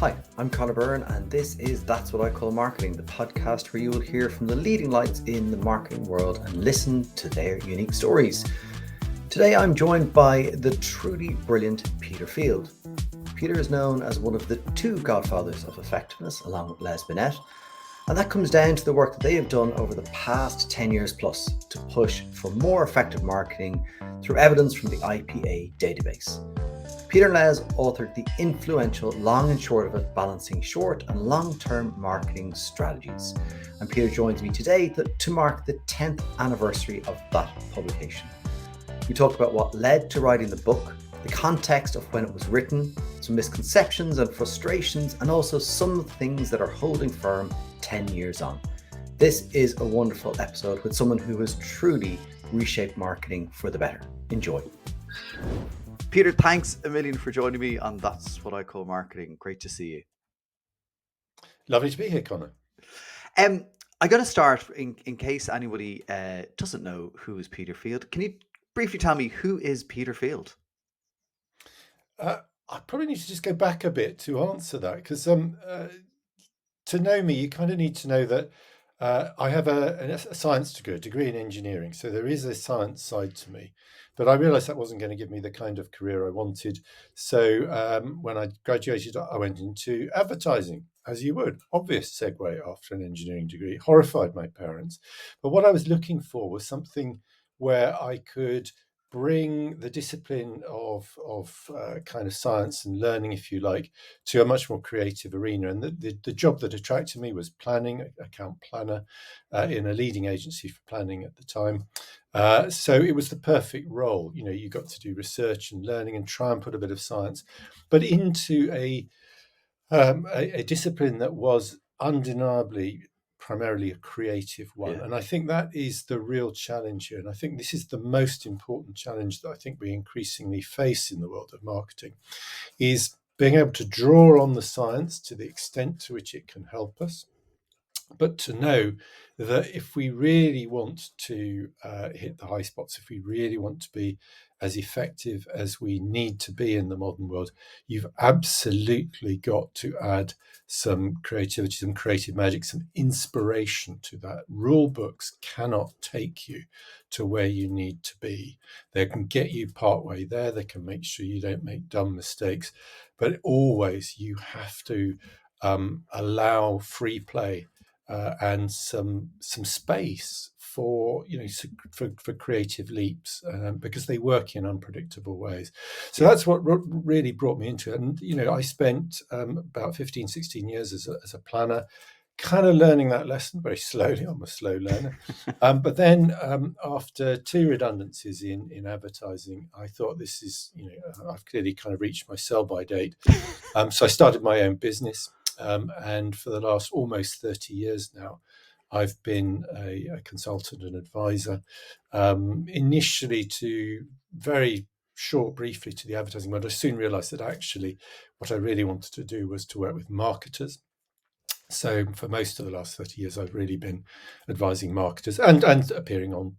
Hi, I'm Conor Byrne, and this is That's What I Call Marketing, the podcast where you will hear from the leading lights in the marketing world and listen to their unique stories. Today I'm joined by the truly brilliant Peter Field. Peter is known as one of the two Godfathers of Effectiveness, along with Les Binet, and that comes down to the work that they have done over the past 10 years plus to push for more effective marketing through evidence from the IPA database. Peter and Les authored the influential Long and Short of It, Balancing Short and Long-Term Marketing Strategies. And Peter joins me today to mark the 10th anniversary of that publication. We talk about what led to writing the book, the context of when it was written, some misconceptions and frustrations, and also some of the things that are holding firm 10 years on. This is a wonderful episode with someone who has truly reshaped marketing for the better. Enjoy. Peter, thanks a million for joining me on That's What I Call Marketing. Great to see you. Lovely to be here, Conor. I'm going to start, in case anybody doesn't know who is Peter Field. Can you briefly tell me who is Peter Field? I probably need to just go back a bit to answer that, because to know me, you kind of need to know that I have a science degree in engineering. So there is a science side to me. But I realised that wasn't going to give me the kind of career I wanted. So when I graduated, I went into advertising, as you would. Obvious segue after an engineering degree. Horrified my parents. But what I was looking for was something where I could bring the discipline of kind of science and learning, if you like, to a much more creative arena. And the job that attracted me was planning, account planner in a leading agency for planning at the time. So it was the perfect role. You know, you got to do research and learning and try and put a bit of science, but into a discipline that was undeniably primarily a creative one. Yeah. And I think that is the real challenge here. And I think this is the most important challenge that I think we increasingly face in the world of marketing, is being able to draw on the science to the extent to which it can help us, but to know that if we really want to hit the high spots, if we really want to be as effective as we need to be in the modern world, you've absolutely got to add some creativity, some creative magic, some inspiration to that. Rule books cannot take you to where you need to be. They can get you partway there. They can make sure you don't make dumb mistakes, but always you have to allow free play and some space for for creative leaps, because they work in unpredictable ways. So that's what really brought me into it. And I spent about 15, 16 years as a planner, kind of learning that lesson very slowly. I'm a slow learner. But then after 2 redundancies in advertising, I thought, this is, I've clearly kind of reached my sell-by date. So I started my own business. And for the last almost 30 years now, I've been a consultant and advisor, initially to very briefly to the advertising world. I soon realized that actually what I really wanted to do was to work with marketers. So for most of the last 30 years, I've really been advising marketers and appearing on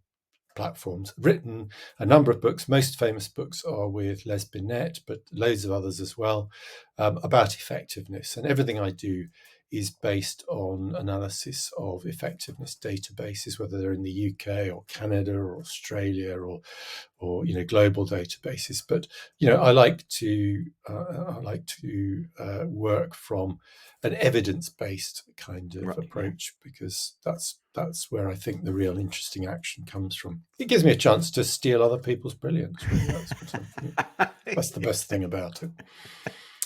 platforms, written a number of books. Most famous books are with Les Binet, but loads of others as well, about effectiveness. And everything I do is based on analysis of effectiveness databases, whether they're in the UK or Canada or Australia or global databases. But I like to work from an evidence-based kind of approach, because that's where I think the real interesting action comes from. It gives me a chance to steal other people's brilliance. Really. That's the best thing about it.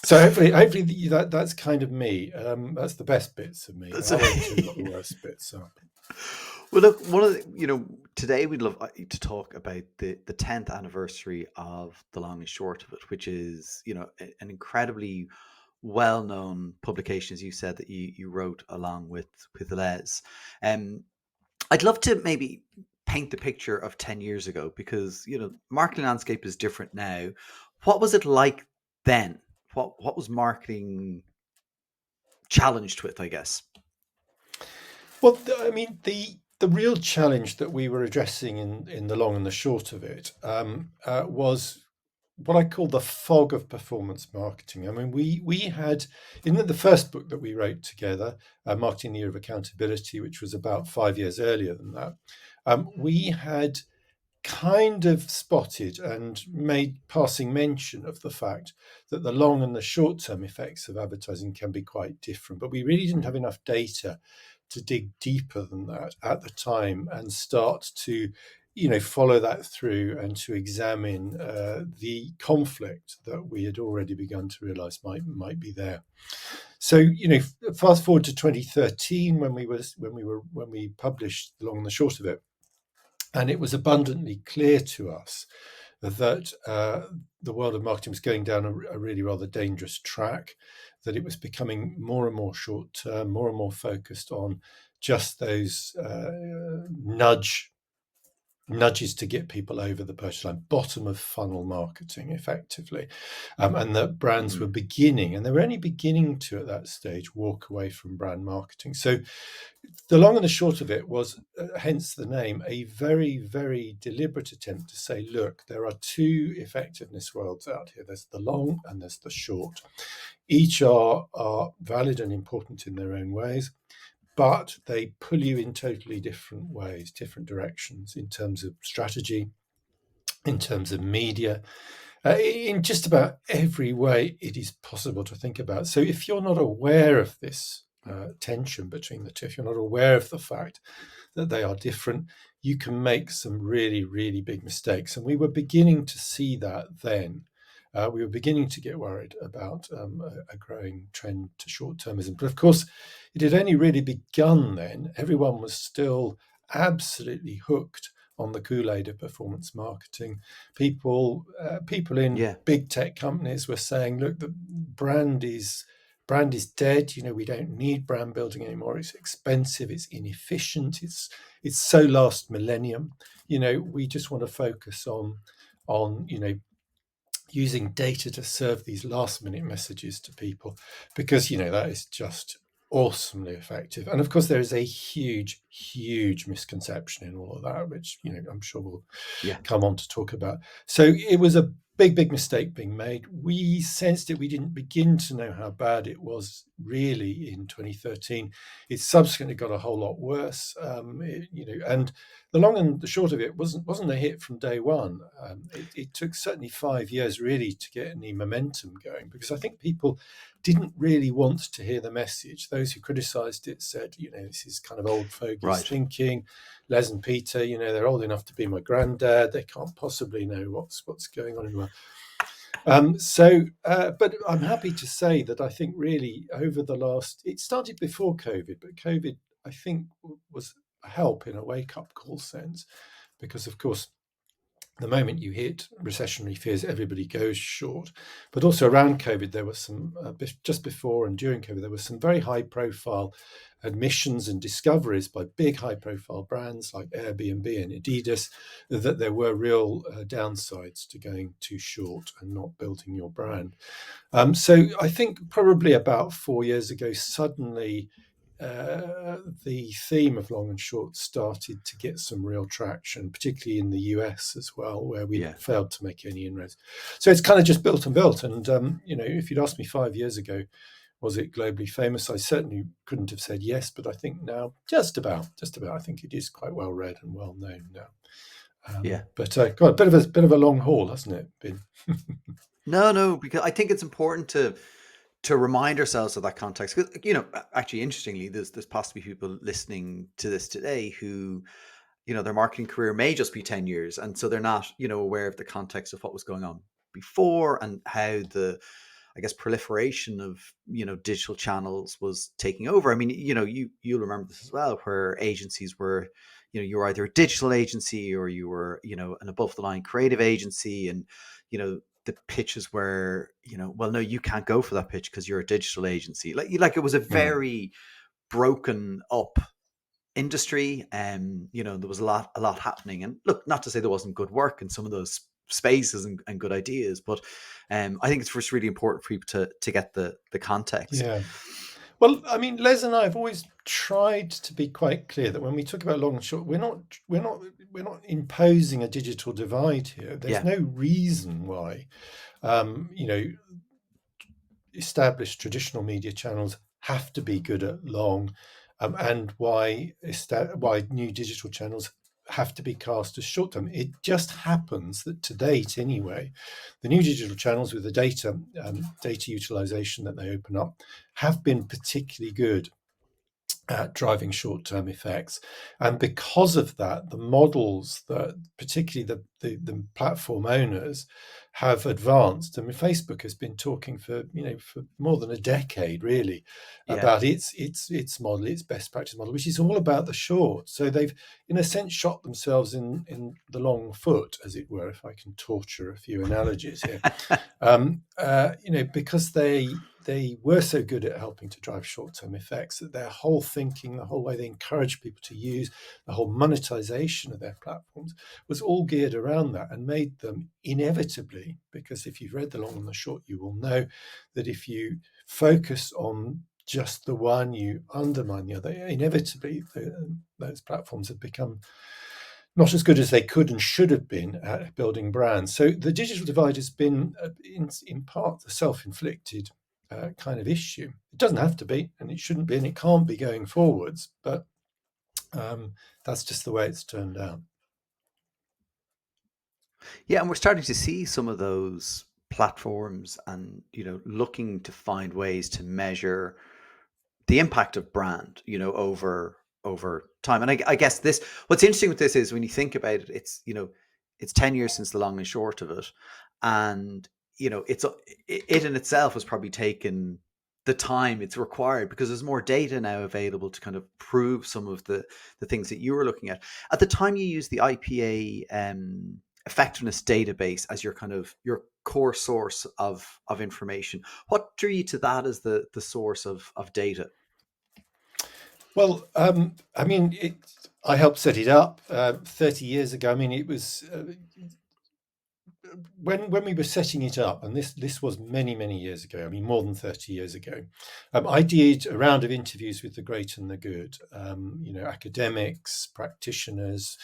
So hopefully that's kind of me. That's the best bits of me. I won't tell you what the worst bits are. Well, look, one of the, today we'd love to talk about the 10th anniversary of The Long and Short of It, which is, an incredibly well-known publication, as you said, that you wrote along with Les. I'd love to maybe paint the picture of 10 years ago, because, marketing landscape is different now. What was it like then? What was marketing challenged with, I guess? Well, I mean, the real challenge that we were addressing in the long and the short of it was what I call the fog of performance marketing. I mean, we had in the first book that we wrote together, Marketing the Year of Accountability, which was about 5 years earlier than that, we had kind of spotted and made passing mention of the fact that the long and the short term effects of advertising can be quite different. But we really didn't have enough data to dig deeper than that at the time and start to follow that through and to examine the conflict that we had already begun to realize might be there. So fast forward to 2013 when we published The Long and the Short of It, and it was abundantly clear to us that the world of marketing was going down a really rather dangerous track, that it was becoming more and more short term, more and more focused on just those nudges to get people over the purchase line, bottom of funnel marketing, effectively, and that brands were beginning, and they were only beginning to at that stage walk away from brand marketing. So the long and the short of it was, hence the name, a very, very deliberate attempt to say, look, there are two effectiveness worlds out here. There's the long and there's the short. Each are valid and important in their own ways, but they pull you in totally different ways, different directions in terms of strategy, in terms of media, in just about every way it is possible to think about. So if you're not aware of this tension between the two, if you're not aware of the fact that they are different, you can make some really, really big mistakes. And we were beginning to see that then. We were beginning to get worried about a growing trend to short-termism. But of course, it had only really begun then. Everyone was still absolutely hooked on the Kool-Aid of performance marketing. People in big tech companies were saying, look, the brand is dead. We don't need brand building anymore. It's expensive. It's inefficient. It's so last millennium. We just want to focus on using data to serve these last minute messages to people, because that is just awesomely effective. And of course there is a huge misconception in all of that, which I'm sure we'll come on to talk about. So it was a big mistake being made. We sensed it. We didn't begin to know how bad it was really in 2013. It subsequently got a whole lot worse, and the long and the short of it wasn't a hit from day one. It took certainly 5 years really to get any momentum going, because I think people didn't really want to hear the message. Those who criticised it said, this is kind of old fogies thinking. Les and Peter, they're old enough to be my granddad. They can't possibly know what's going on in the world. But I'm happy to say that I think really over the it started before COVID, but COVID, I think, was a help in a wake-up call sense, because of course, the moment you hit recessionary fears, everybody goes short. But also around COVID, there was some, just before and during COVID, there was some very high-profile admissions and discoveries by big high-profile brands like Airbnb and Adidas that there were real downsides to going too short and not building your brand. So I think probably about 4 years ago, suddenly the theme of long and short started to get some real traction, particularly in the US as well, where we failed to make any inroads. So it's kind of just built and built. And, if you'd asked me 5 years ago, was it globally famous? I certainly couldn't have said yes, but I think now just about, I think it is quite well read and well known now. But got a bit of a long haul, hasn't it been? No, because I think it's important to remind ourselves of that context. Because, actually, interestingly, there's possibly people listening to this today who, their marketing career may just be 10 years. And so they're not, aware of the context of what was going on before and how the, I guess, proliferation of, digital channels was taking over. I mean, you'll remember this as well, where agencies were, you were either a digital agency or you were, an above the line creative agency. And, the pitches were, well, no, you can't go for that pitch because you're a digital agency. Like it was a very broken up industry. There was a lot happening. And look, not to say there wasn't good work in some of those spaces and good ideas, but I think it's first really important for people to get the context. Yeah. Well, I mean, Les and I have always tried to be quite clear that when we talk about long and short, we're not imposing a digital divide here. There's Yeah. no reason why, you know, established traditional media channels have to be good at long, and why new digital channels have to be cast as short term. It just happens that to date, anyway, the new digital channels with the data utilization that they open up have been particularly good at driving short-term effects. And because of that, the models that particularly the platform owners have advanced. I mean, Facebook has been talking for more than a decade, really, Yeah. about its model, its best practice model, which is all about the short. So they've, in a sense, shot themselves in the long foot, as it were, if I can torture a few analogies here. Because they were so good at helping to drive short-term effects that their whole thinking, the whole way they encourage people to use, the whole monetization of their platforms was all geared around that and made them inevitably, because if you've read the long and the short, you will know that if you focus on just the one, you undermine the other. Inevitably, those platforms have become not as good as they could and should have been at building brands. So the digital divide has been, in part, a self-inflicted kind of issue. It doesn't have to be, and it shouldn't be, and it can't be going forwards. But that's just the way it's turned out. Yeah, and we're starting to see some of those platforms and, looking to find ways to measure the impact of brand, over time. And I guess what's interesting with this is when you think about it, it's 10 years since the long and short of it. And, it in itself has probably taken the time it's required because there's more data now available to kind of prove some of the things that you were looking at. At the time you used the IPA effectiveness database as your core source of information. What drew you to that as the source of data? Well, I mean, I helped set it up 30 years ago. I mean, it was when we were setting it up, and this was many years ago. I mean, more than 30 years ago. I did a round of interviews with the great and the good. Academics, practitioners,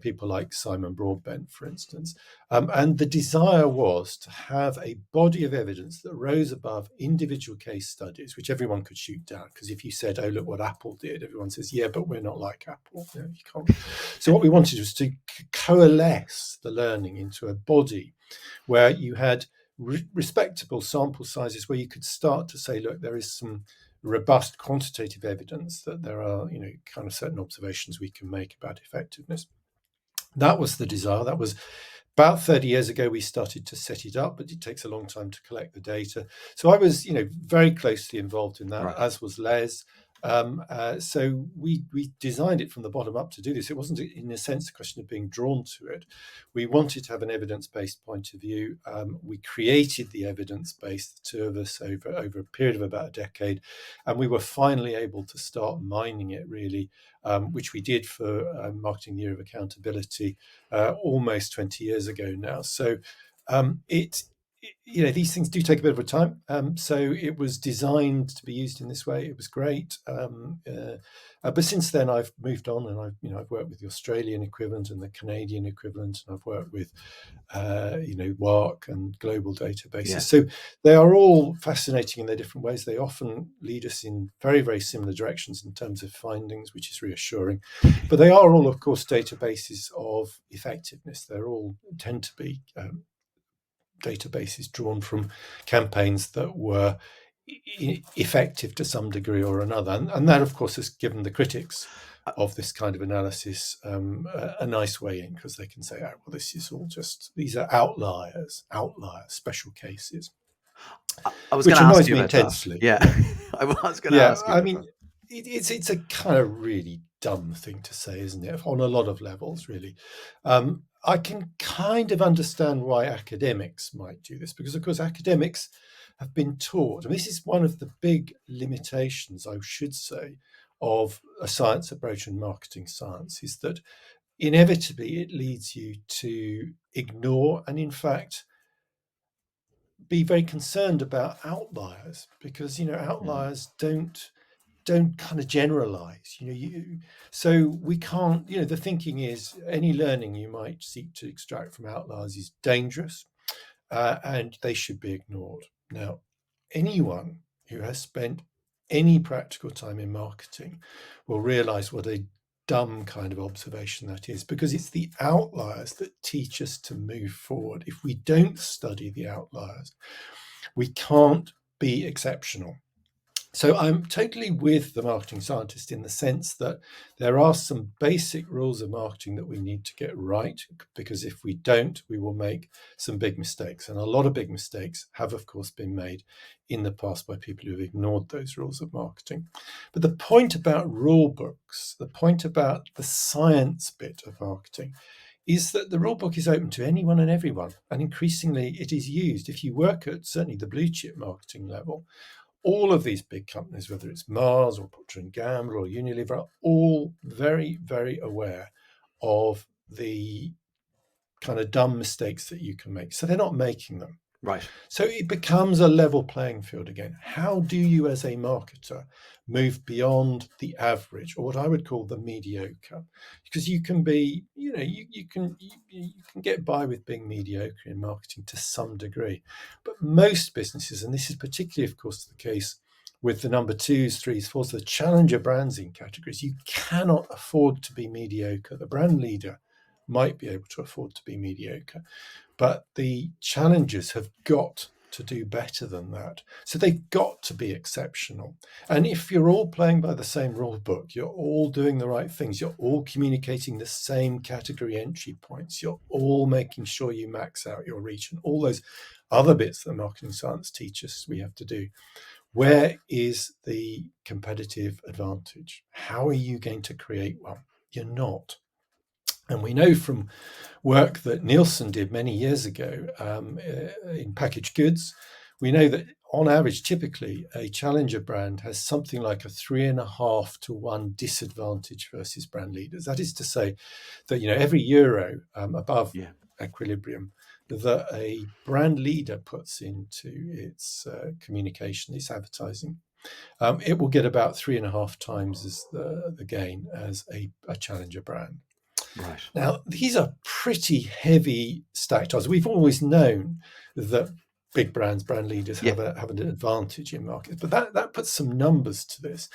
people like Simon Broadbent, for instance. And the desire was to have a body of evidence that rose above individual case studies, which everyone could shoot down. Because if you said, "Oh, look what Apple did," everyone says, "Yeah, but we're not like Apple." You can't. So what we wanted was to coalesce the learning into a body where you had respectable sample sizes, where you could start to say, "Look, there is some robust quantitative evidence that there are, kind of certain observations we can make about effectiveness." That was the desire. That was about 30 years ago. We started to set it up, but it takes a long time to collect the data. So I was, very closely involved in that, Right. as was Les. So we designed it from the bottom up to do this. It wasn't, in a sense, a question of being drawn to it. We wanted to have an evidence-based point of view. We created the evidence base, the two of us, over a period of about a decade, and we were finally able to start mining it, really, which we did for Marketing Year of Accountability almost 20 years ago now. So these things do take a bit of a time. So it was designed to be used in this way. It was great. But since then, I've moved on, and I've worked with the Australian equivalent and the Canadian equivalent, and I've worked with WARC and global databases. Yeah. So they are all fascinating in their different ways. They often lead us in very similar directions in terms of findings, which is reassuring. But they are all, of course, databases of effectiveness. They're all tend to be databases drawn from campaigns that were effective to some degree or another. And that, of course, has given the critics of this kind of analysis a nice way in, because they can say, "Oh, well, this is all these are outliers, special cases," I was going which to ask annoys you me about that. intensely. Yeah, I was going to Yeah, ask you I about mean, that. it's a kind of really dumb thing to say, isn't it? On a lot of levels, really. I can kind of understand why academics might do this, because, of course, academics have been taught, and this is one of the big limitations, I should say, of a science approach in marketing science, is that inevitably it leads you to ignore and, in fact, be very concerned about outliers, because outliers don't kind of generalize. So we can't. The thinking is any learning you might seek to extract from outliers is dangerous, and they should be ignored. Now, anyone who has spent any practical time in marketing will realize what a dumb kind of observation that is, because it's the outliers that teach us to move forward. If we don't study the outliers, we can't be exceptional. So I'm totally with the marketing scientist in the sense that there are some basic rules of marketing that we need to get right, because if we don't, we will make some big mistakes. And a lot of big mistakes have, of course, been made in the past by people who have ignored those rules of marketing. But the point about rule books, the point about the science bit of marketing, is that the rule book is open to anyone and everyone. And increasingly it is used. If you work at certainly the blue chip marketing level, all of these big companies, whether it's Mars or Procter & Gamble or Unilever, are all very, very aware of the kind of dumb mistakes that you can make. So they're not making them. Right. So it becomes a level playing field again. How do you, as a marketer, move beyond the average, or what I would call the mediocre? Because you can be, you can get by with being mediocre in marketing to some degree. But most businesses, and this is particularly, of course, the case with the number 2s, 3s, 4s, the challenger brands in categories, you cannot afford to be mediocre. The brand leader might be able to afford to be mediocre, but the challengers have got to do better than that. So they've got to be exceptional. And if you're all playing by the same rule book, you're all doing the right things, you're all communicating the same category entry points, you're all making sure you max out your reach, and all those other bits that marketing science teaches we have to do, where is the competitive advantage? How are you going to create one? You're not. And we know from work that Nielsen did many years ago in packaged goods, we know that on average, typically, a challenger brand has something like a 3.5 to 1 disadvantage versus brand leaders. That is to say that every euro above equilibrium that a brand leader puts into its communication, its advertising, it will get about 3.5 times as the gain as a challenger brand. Right. Now, these are pretty heavy stacked odds. We've always known that big brands, brand leaders have an advantage in markets, but that puts some numbers to this.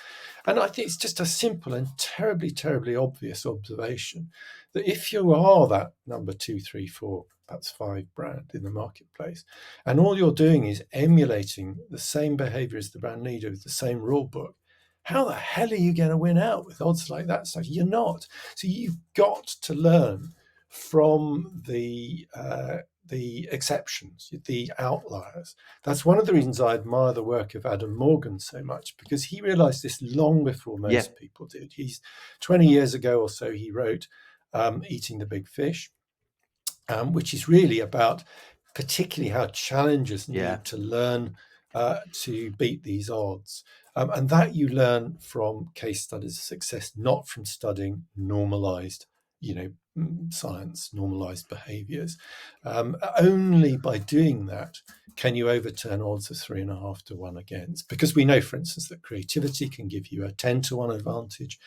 And I think it's just a simple and terribly, terribly obvious observation that if you are that number 2, 3, 4, perhaps 5 brand in the marketplace, and all you're doing is emulating the same behavior as the brand leader with the same rule book, how the hell are you going to win out with odds like that? So you're not. So you've got to learn from the exceptions, the outliers. That's one of the reasons I admire the work of Adam Morgan so much, because he realized this long before most people did. He's 20 years ago or so, he wrote Eating the Big Fish, which is really about particularly how challengers need to learn to beat these odds. And that you learn from case studies of success, not from studying normalized, science, normalized behaviors. Only by doing that can you overturn odds of 3.5 to 1 against. Because we know, for instance, that creativity can give you a 10 to 1 advantage.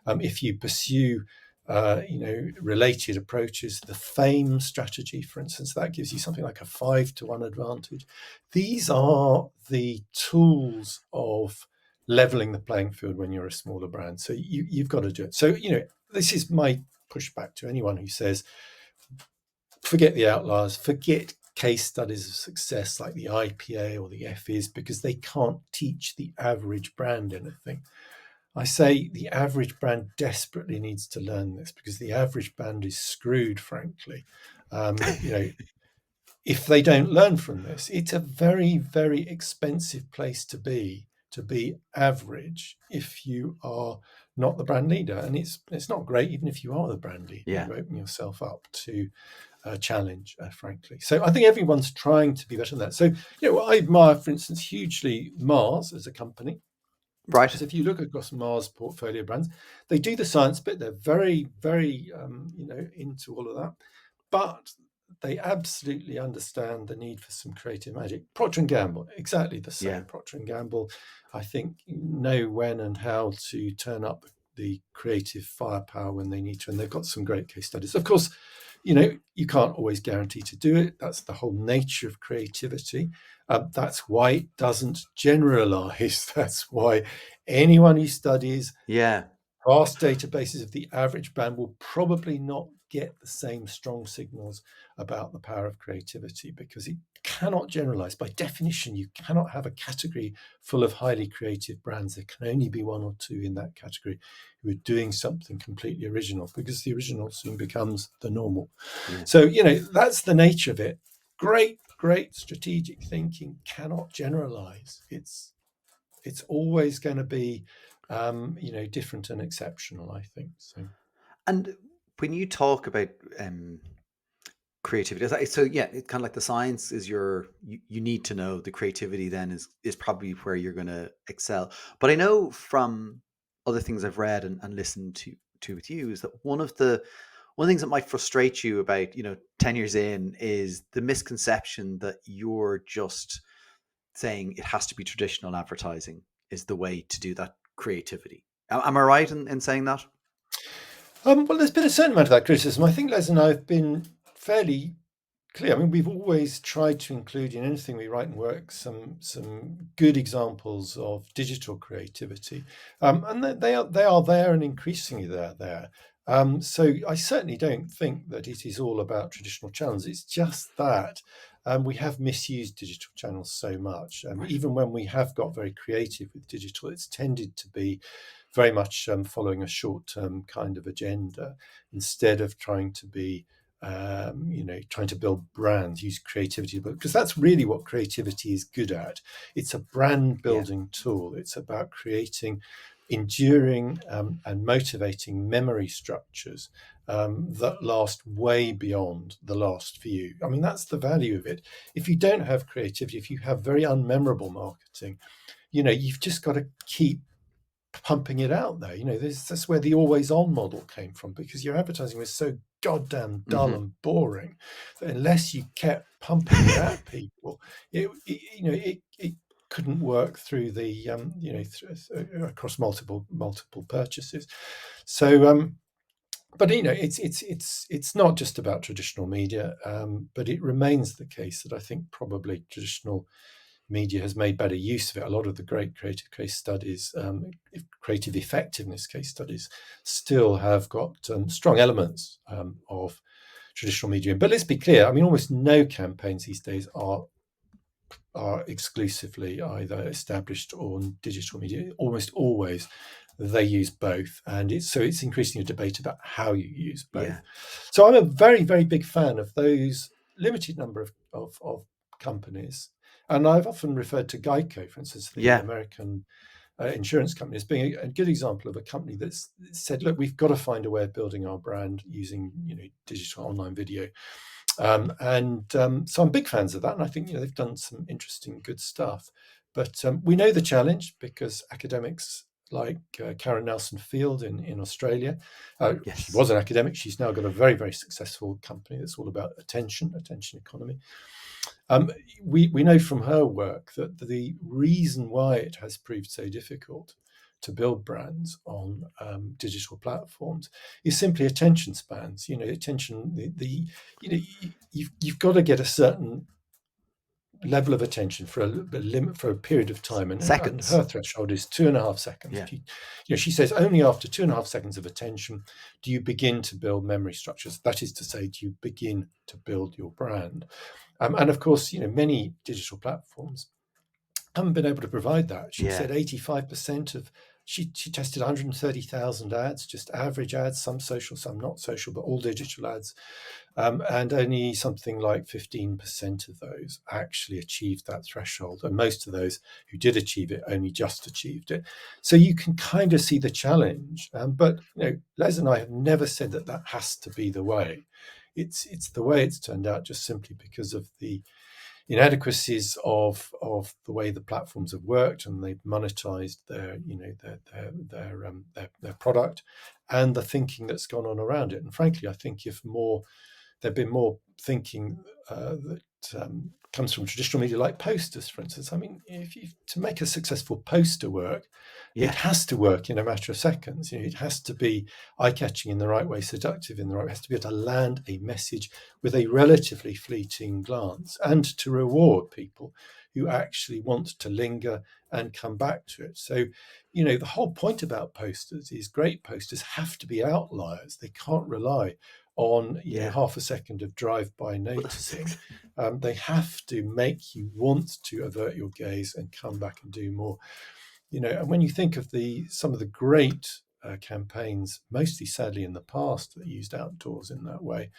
If you pursue related approaches, the fame strategy, for instance, that gives you something like a 5 to 1 advantage. These are the tools of leveling the playing field when you're a smaller brand. So you've got to do it. So, this is my pushback to anyone who says, forget the outliers, forget case studies of success like the IPA or the FIS, because they can't teach the average brand anything. I say the average brand desperately needs to learn this, because the average brand is screwed, frankly. If they don't learn from this, it's a very, very expensive place to be average if you are not the brand leader. And it's not great even if you are the brand leader. You open yourself up to a challenge, frankly. So I think everyone's trying to be better than that. So, I admire, for instance, hugely Mars as a company. Right. Because if you look across Mars portfolio brands, they do the science bit. They're very, very, into all of that. But they absolutely understand the need for some creative magic. Procter and Gamble, exactly the same. Yeah. Procter and Gamble, I think, know when and how to turn up the creative firepower when they need to, and they've got some great case studies. Of course, you can't always guarantee to do it. That's the whole nature of creativity. That's why it doesn't generalize. That's why anyone who studies Yeah. vast databases of the average brand will probably not get the same strong signals about the power of creativity, because it cannot generalize. By definition, you cannot have a category full of highly creative brands. There can only be one or two in that category who are doing something completely original, because the original soon becomes the normal. Yeah. So, that's the nature of it. Great strategic thinking cannot generalize. It's always going to be different and exceptional, I think. So, And when you talk about creativity, so yeah, it's kind of like the science is you need to know. The creativity then is probably where you're going to excel. But I know from other things I've read and listened to with you, is that one of the things that might frustrate you about 10 years in is the misconception that you're just saying it has to be traditional advertising is the way to do that creativity. Am I right in saying that? well, there's been a certain amount of that criticism. I think Les and I have been fairly clear. I mean, we've always tried to include in anything we write and work some good examples of digital creativity, and they are there, and increasingly they're there. So I certainly don't think that it is all about traditional channels. It's just that we have misused digital channels so much. Right. Even when we have got very creative with digital, it's tended to be very much following a short-term kind of agenda, instead of trying to be trying to build brands, use creativity, because that's really what creativity is good at. It's a brand building tool. It's about creating enduring and motivating memory structures that last way beyond the last view. I mean, that's the value of it. If you don't have creativity, if you have very unmemorable marketing, you've just got to keep pumping it out there. That's where the always on model came from, because your advertising was so goddamn dull and boring that unless you kept pumping it at people, it couldn't work through the across multiple purchases. So but it's not just about traditional media, but it remains the case that I think probably traditional media has made better use of it. A lot of the great creative case studies, creative effectiveness case studies, still have got strong elements of traditional media. But let's be clear, I mean, almost no campaigns these days are exclusively either established or digital media. Almost always they use both, and it's increasingly a debate about how you use both. Yeah. So I'm a very, very big fan of those limited number of companies, and I've often referred to Geico, for instance, the American insurance company, as being a good example of a company that's said, look, we've got to find a way of building our brand using digital online video. So I'm big fans of that, and I think they've done some interesting, good stuff. But we know the challenge, because academics like Karen Nelson Field in Australia, she was an academic. She's now got a very, very successful company that's all about attention economy. We know from her work that the reason why it has proved so difficult to build brands on digital platforms is simply attention spans. Attention. You've got to get a certain level of attention for a period of time, and her threshold is 2.5 seconds. She says only after 2.5 seconds of attention do you begin to build memory structures. That is to say, do you begin to build your brand. And of course, many digital platforms haven't been able to provide that. She said 85% of she tested 130,000 ads, just average ads, some social, some not social, but all digital ads. And only something like 15% of those actually achieved that threshold. And most of those who did achieve it only just achieved it. So you can kind of see the challenge. But Les and I have never said that has to be the way. It's the way it's turned out, just simply because of the inadequacies of the way the platforms have worked, and they've monetized their product, and the thinking that's gone on around it. And frankly, I think if more There've been more thinking that comes from traditional media, like posters, for instance. I mean, to make a successful poster work, Yeah. it has to work in a matter of seconds. It has to be eye-catching in the right way, seductive in the right way. It has to be able to land a message with a relatively fleeting glance, and to reward people who actually want to linger and come back to it. So, the whole point about posters is great posters have to be outliers. They can't rely on half a second of drive-by noticing. They have to make you want to avert your gaze and come back and do more. And when you think of some of the great campaigns, mostly sadly in the past, that used outdoors in that way,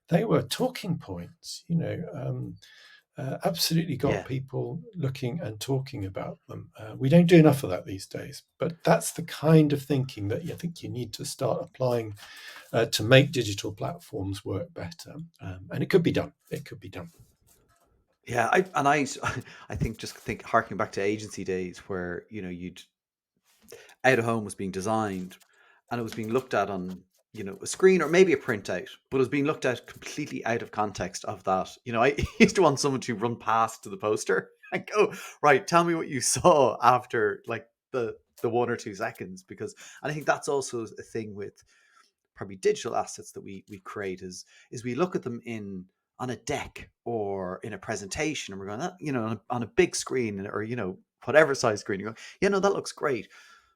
they were talking points. Absolutely got people looking and talking about them. We don't do enough of that these days, but that's the kind of thinking that I think you need to start applying to make digital platforms work better. And it could be done. It could be done. Yeah, I think harking back to agency days where you'd out of home was being designed and it was being looked at on a screen or maybe a printout, but it was being looked at completely out of context of that. I used to want someone to run past to the poster and go, right, tell me what you saw after like the 1 or 2 seconds, because and I think that's also a thing with probably digital assets that we create is we look at them on a deck or in a presentation and we're going, on a big screen or whatever size screen, you're going, no, that looks great,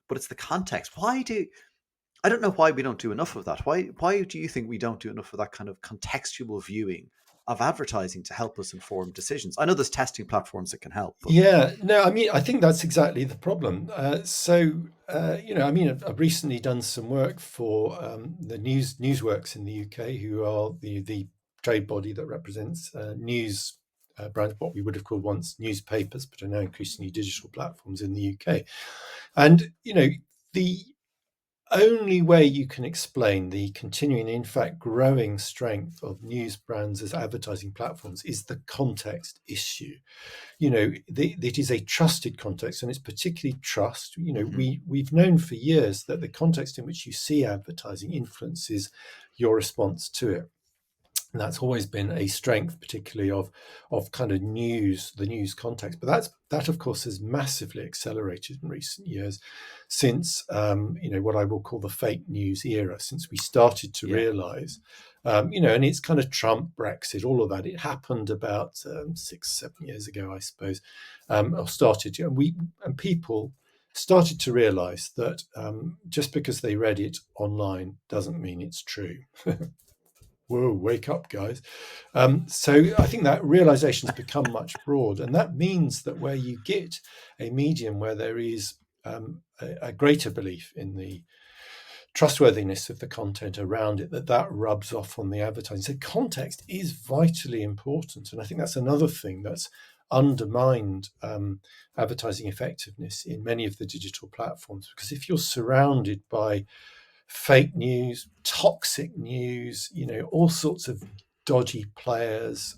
but it's the context. I don't know why we don't do enough of that. Why do you think we don't do enough of that kind of contextual viewing of advertising to help us inform decisions? I know there's testing platforms that can help. But... Yeah, no, I mean, I think that's exactly the problem. I've recently done some work for the Newsworks in the UK, who are the trade body that represents news brands, what we would have called once newspapers, but are now increasingly digital platforms in the UK. And, the only way you can explain the continuing, in fact, growing strength of news brands as advertising platforms is the context issue. It is a trusted context, and it's particularly trust. We've known for years that the context in which you see advertising influences your response to it. And that's always been a strength, particularly of kind of the news context. But that of course has massively accelerated in recent years, since what I will call the fake news era. Since we started to realise, and it's kind of Trump, Brexit, all of that. It happened about 6-7 years ago, I suppose, or started. And people started to realise that just because they read it online doesn't mean it's true. Whoa, wake up, guys. So I think that realization has become much broad. And that means that where you get a medium where there is a greater belief in the trustworthiness of the content around it, that rubs off on the advertising. So context is vitally important. And I think that's another thing that's undermined advertising effectiveness in many of the digital platforms. Because if you're surrounded by fake news, toxic news, all sorts of dodgy players,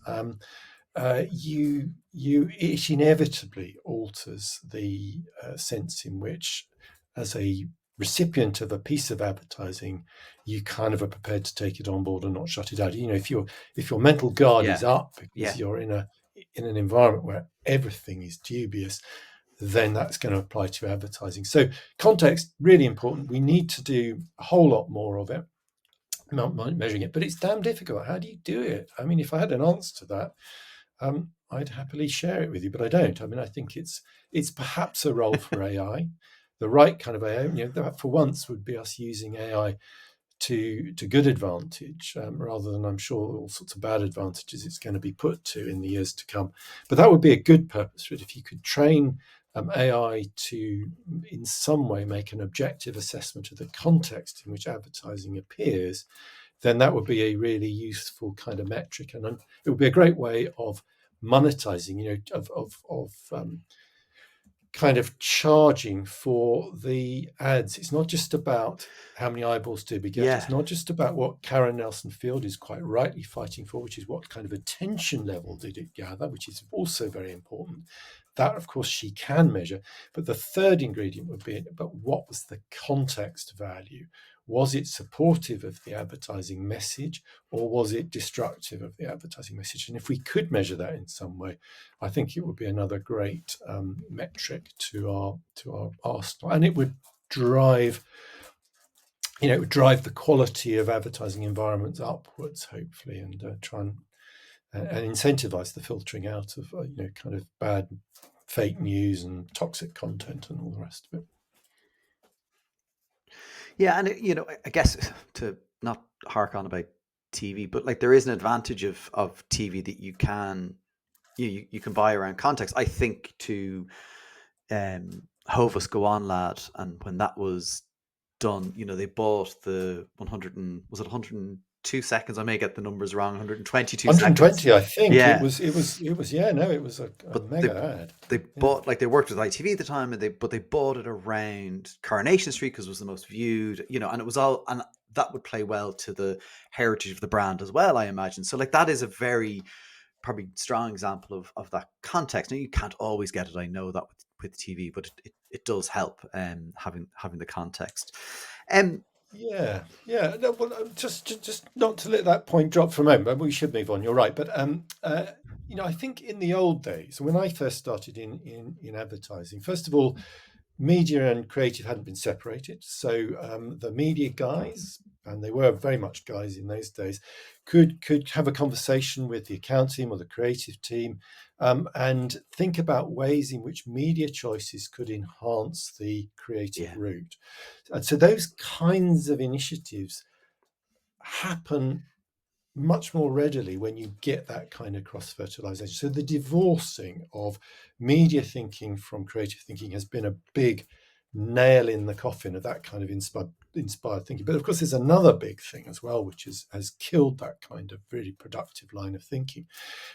it inevitably alters the sense in which, as a recipient of a piece of advertising, you kind of are prepared to take it on board and not shut it out. If your mental guard is up because you're in an environment where everything is dubious, then that's going to apply to advertising. So context, really important. We need to do a whole lot more of it, measuring it, but it's damn difficult. How do you do it? I mean, if I had an answer to that, I'd happily share it with you, but I don't. I mean, I think it's perhaps a role for AI, the right kind of AI. That for once would be us using AI to good advantage, rather than, I'm sure, all sorts of bad advantages it's going to be put to in the years to come. But that would be a good purpose for it. If you could train AI to, in some way, make an objective assessment of the context in which advertising appears, then that would be a really useful kind of metric, and it would be a great way of monetizing, kind of charging for the ads. It's not just about how many eyeballs did we get. It's not just about what Karen Nelson-Field is quite rightly fighting for, which is what kind of attention level did it gather, which is also very important. That, of course, she can measure. But the third ingredient would be, but what was the context value? Was it supportive of the advertising message, or was it destructive of the advertising message? And if we could measure that in some way, I think it would be another great metric to our arsenal, and it would drive the quality of advertising environments upwards, hopefully, and try and incentivize the filtering out of kind of bad fake news and toxic content and all the rest of it. Yeah, and I guess to not hark on about TV, but like there is an advantage of TV that you can buy around context. I think to Hovus Go On Lad, and when that was done, they bought the 100 and was it 102 seconds? I may get the numbers wrong. 122 120, seconds. I think. Yeah. It was a But mega ad. They bought, like, they worked with ITV at the time, and they bought it around Coronation Street because it was the most viewed, and it was all, and that would play well to the heritage of the brand as well, I imagine. So like that is a very probably strong example of that context. Now you can't always get it, I know that with TV, but it does help having the context. Yeah. No, well, just not to let that point drop for a moment, but we should move on. You're right, but I think in the old days, when I first started in advertising, first of all, media and creative hadn't been separated. So the media guys, and they were very much guys in those days, could have a conversation with the account team or the creative team and think about ways in which media choices could enhance the creative route. And so those kinds of initiatives happen much more readily when you get that kind of cross-fertilization. So the divorcing of media thinking from creative thinking has been a big nail in the coffin of that kind of inspired thinking. But of course, there's another big thing as well, which has killed that kind of really productive line of thinking,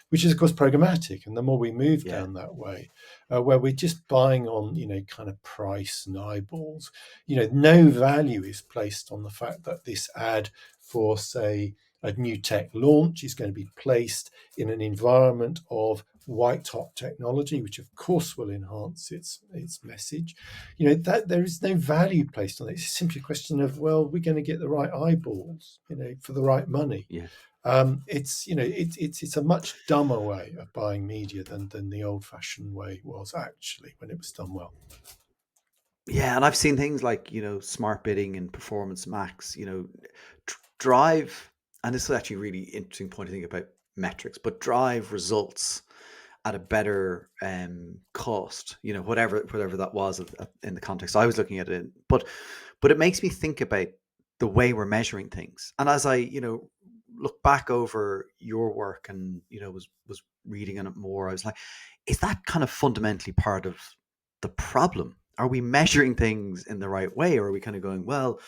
which is, of course, programmatic. And the more we move down that way, where we're just buying on, kind of price and eyeballs, no value is placed on the fact that this ad for, say, a new tech launch is going to be placed in an environment of white hot technology, which of course will enhance its message. That there is no value placed on it. It's simply a question of, well, we're going to get the right eyeballs, for the right money. It's a much dumber way of buying media than the old-fashioned way was actually when it was done well. Yeah, and I've seen things like smart bidding and performance max, drive. And this is actually a really interesting point to think about metrics, but drive results at a better cost, whatever that was in the context I was looking at it. But it makes me think about the way we're measuring things. And as I, look back over your work and, was reading on it more, I was like, is that kind of fundamentally part of the problem? Are we measuring things in the right way? Or are we kind of going, well,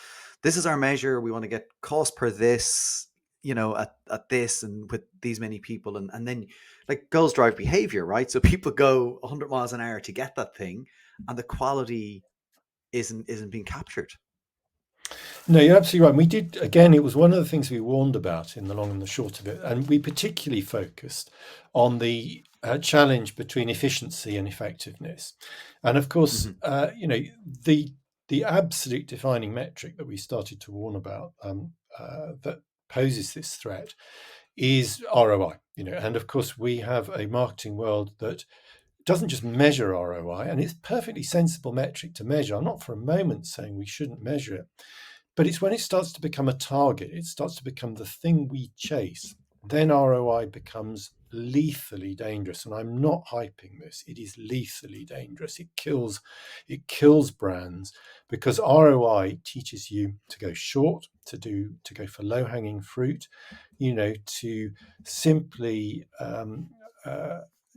this is our measure, we want to get cost per this, at this and with these many people, and then like goals drive behavior, right? So people go 100 miles an hour to get that thing, and the quality isn't being captured. No, you're absolutely right. And we did, again, it was one of the things we warned about in the long and the short of it, and we particularly focused on the challenge between efficiency and effectiveness. And of course, the absolute defining metric that we started to warn about that poses this threat is ROI. And of course, we have a marketing world that doesn't just measure ROI, and it's a perfectly sensible metric to measure. I'm not for a moment saying we shouldn't measure it, but it's when it starts to become a target, it starts to become the thing we chase, then ROI becomes lethally dangerous. And I'm not hyping this. It is lethally dangerous. It kills brands, because ROI teaches you to go short, to go for low-hanging fruit, to simply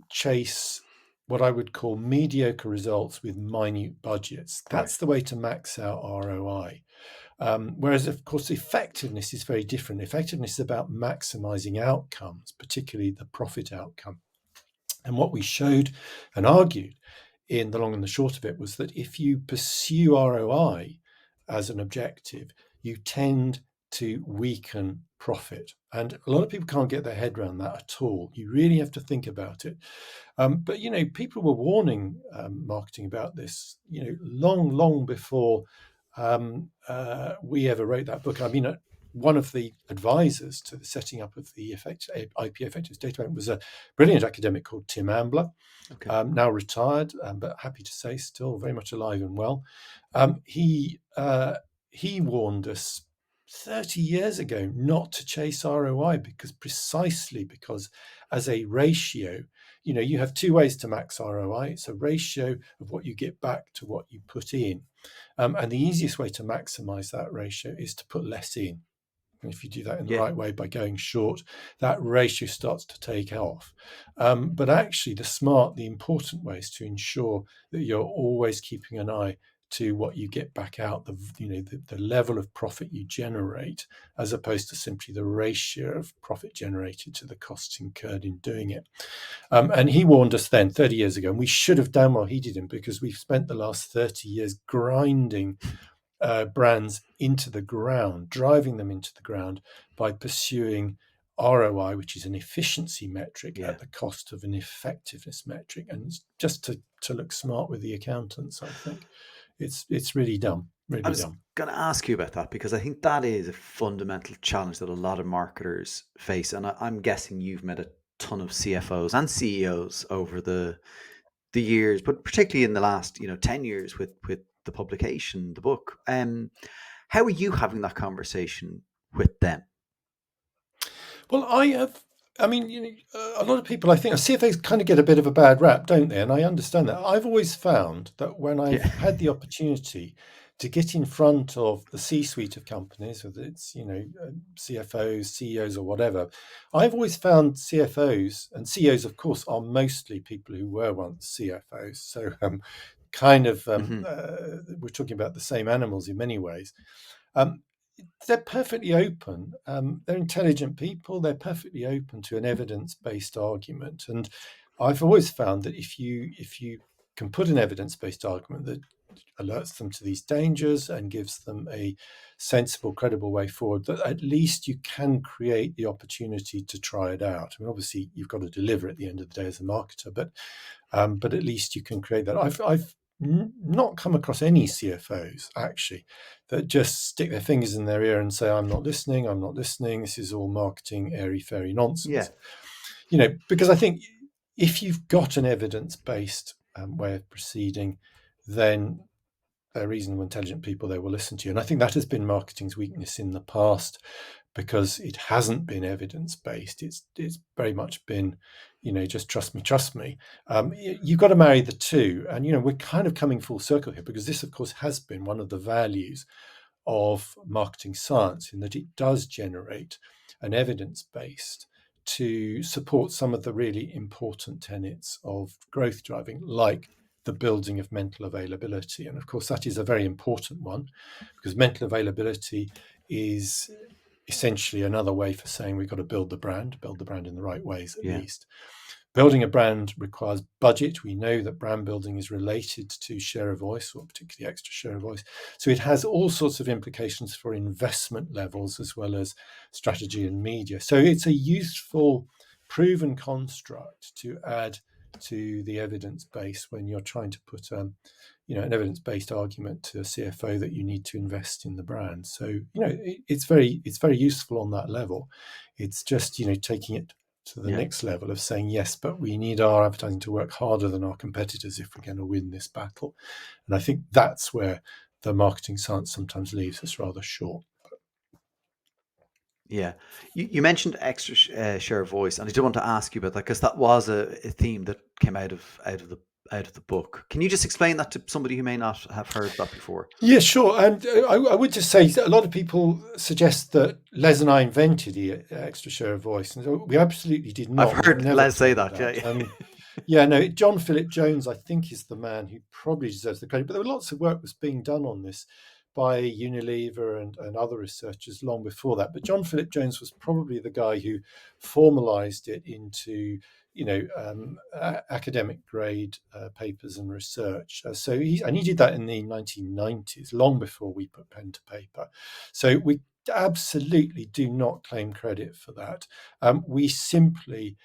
chase what I would call mediocre results with minute budgets. That's the way to max out ROI. Whereas, of course, effectiveness is very different. Effectiveness is about maximizing outcomes, particularly the profit outcome. And what we showed and argued in the long and the short of it was that if you pursue ROI as an objective, you tend to weaken profit. And a lot of people can't get their head around that at all. You really have to think about it. But, people were warning marketing about this, long before we ever wrote that book. I mean, one of the advisors to the setting up of the IP Effectiveness Data Bank was a brilliant academic called Tim Ambler, Okay. now retired, but happy to say still very much alive and well. He warned us 30 years ago not to chase ROI precisely because as a ratio, you have two ways to max ROI. It's a ratio of what you get back to what you put in. And the easiest way to maximize that ratio is to put less in. And if you do that in the right way by going short, that ratio starts to take off. But actually, the important way is to ensure that you're always keeping an eye to what you get back out, the level of profit you generate, as opposed to simply the ratio of profit generated to the costs incurred in doing it. And he warned us then 30 years ago, and we should have done what he did, because we've spent the last 30 years grinding brands into the ground, driving them into the ground by pursuing ROI, which is an efficiency metric at the cost of an effectiveness metric, and just to look smart with the accountants. I think it's really dumb. I was going to ask you about that, because I think that is a fundamental challenge that a lot of marketers face, and I'm guessing you've met a ton of CFOs and CEOs over the years, but particularly in the last 10 years with the publication, the book. How are you having that conversation with them? Well, a lot of people, I think, CFAs kind of get a bit of a bad rap, don't they? And I understand that. I've always found that when I've had the opportunity to get in front of the C-suite of companies, whether it's, CFOs, CEOs or whatever, I've always found CFOs, and CEOs, of course, are mostly people who were once CFOs. So we're talking about the same animals in many ways. They're perfectly open. They're intelligent people. They're perfectly open to an evidence-based argument. And I've always found that if you can put an evidence-based argument that alerts them to these dangers and gives them a sensible, credible way forward, that at least you can create the opportunity to try it out. I mean, obviously, you've got to deliver at the end of the day as a marketer, but at least you can create that. I've not come across any CFOs actually that just stick their fingers in their ear and say, I'm not listening, this is all marketing airy-fairy nonsense. Because I think if you've got an evidence-based way of proceeding, then they're reasonable, intelligent people, they will listen to you. And I think that has been marketing's weakness in the past, because it hasn't been evidence-based. It's very much been, just trust me. You've got to marry the two. And, we're kind of coming full circle here, because this, of course, has been one of the values of marketing science, in that it does generate an evidence-based to support some of the really important tenets of growth driving, like the building of mental availability. And of course, that is a very important one, because mental availability is essentially another way for saying we've got to build the brand in the right ways, at least. Building a brand requires budget. We know that brand building is related to share of voice, or particularly extra share of voice. So it has all sorts of implications for investment levels, as well as strategy and media. So it's a useful, proven construct to add to the evidence base when you're trying to put an evidence-based argument to a CFO that you need to invest in the brand. So it's very useful on that level. It's just taking it to the next level of saying, yes, but we need our advertising to work harder than our competitors if we're going to win this battle. And I think that's where the marketing science sometimes leaves us rather short. Yeah, you mentioned extra share of voice, and I did want to ask you about that, because that was a theme that came out of the book. Can you just explain that to somebody who may not have heard that before? Yeah, sure. And I would just say a lot of people suggest that Les and I invented the extra share of voice, and we absolutely did not. I've heard Les say that. No, John Philip Jones, I think, is the man who probably deserves the credit. But there were lots of work was being done on this by Unilever and other researchers long before that. But John Philip Jones was probably the guy who formalized it into academic grade papers and research. So he did that in the 1990s, long before we put pen to paper. So we absolutely do not claim credit for that. We simply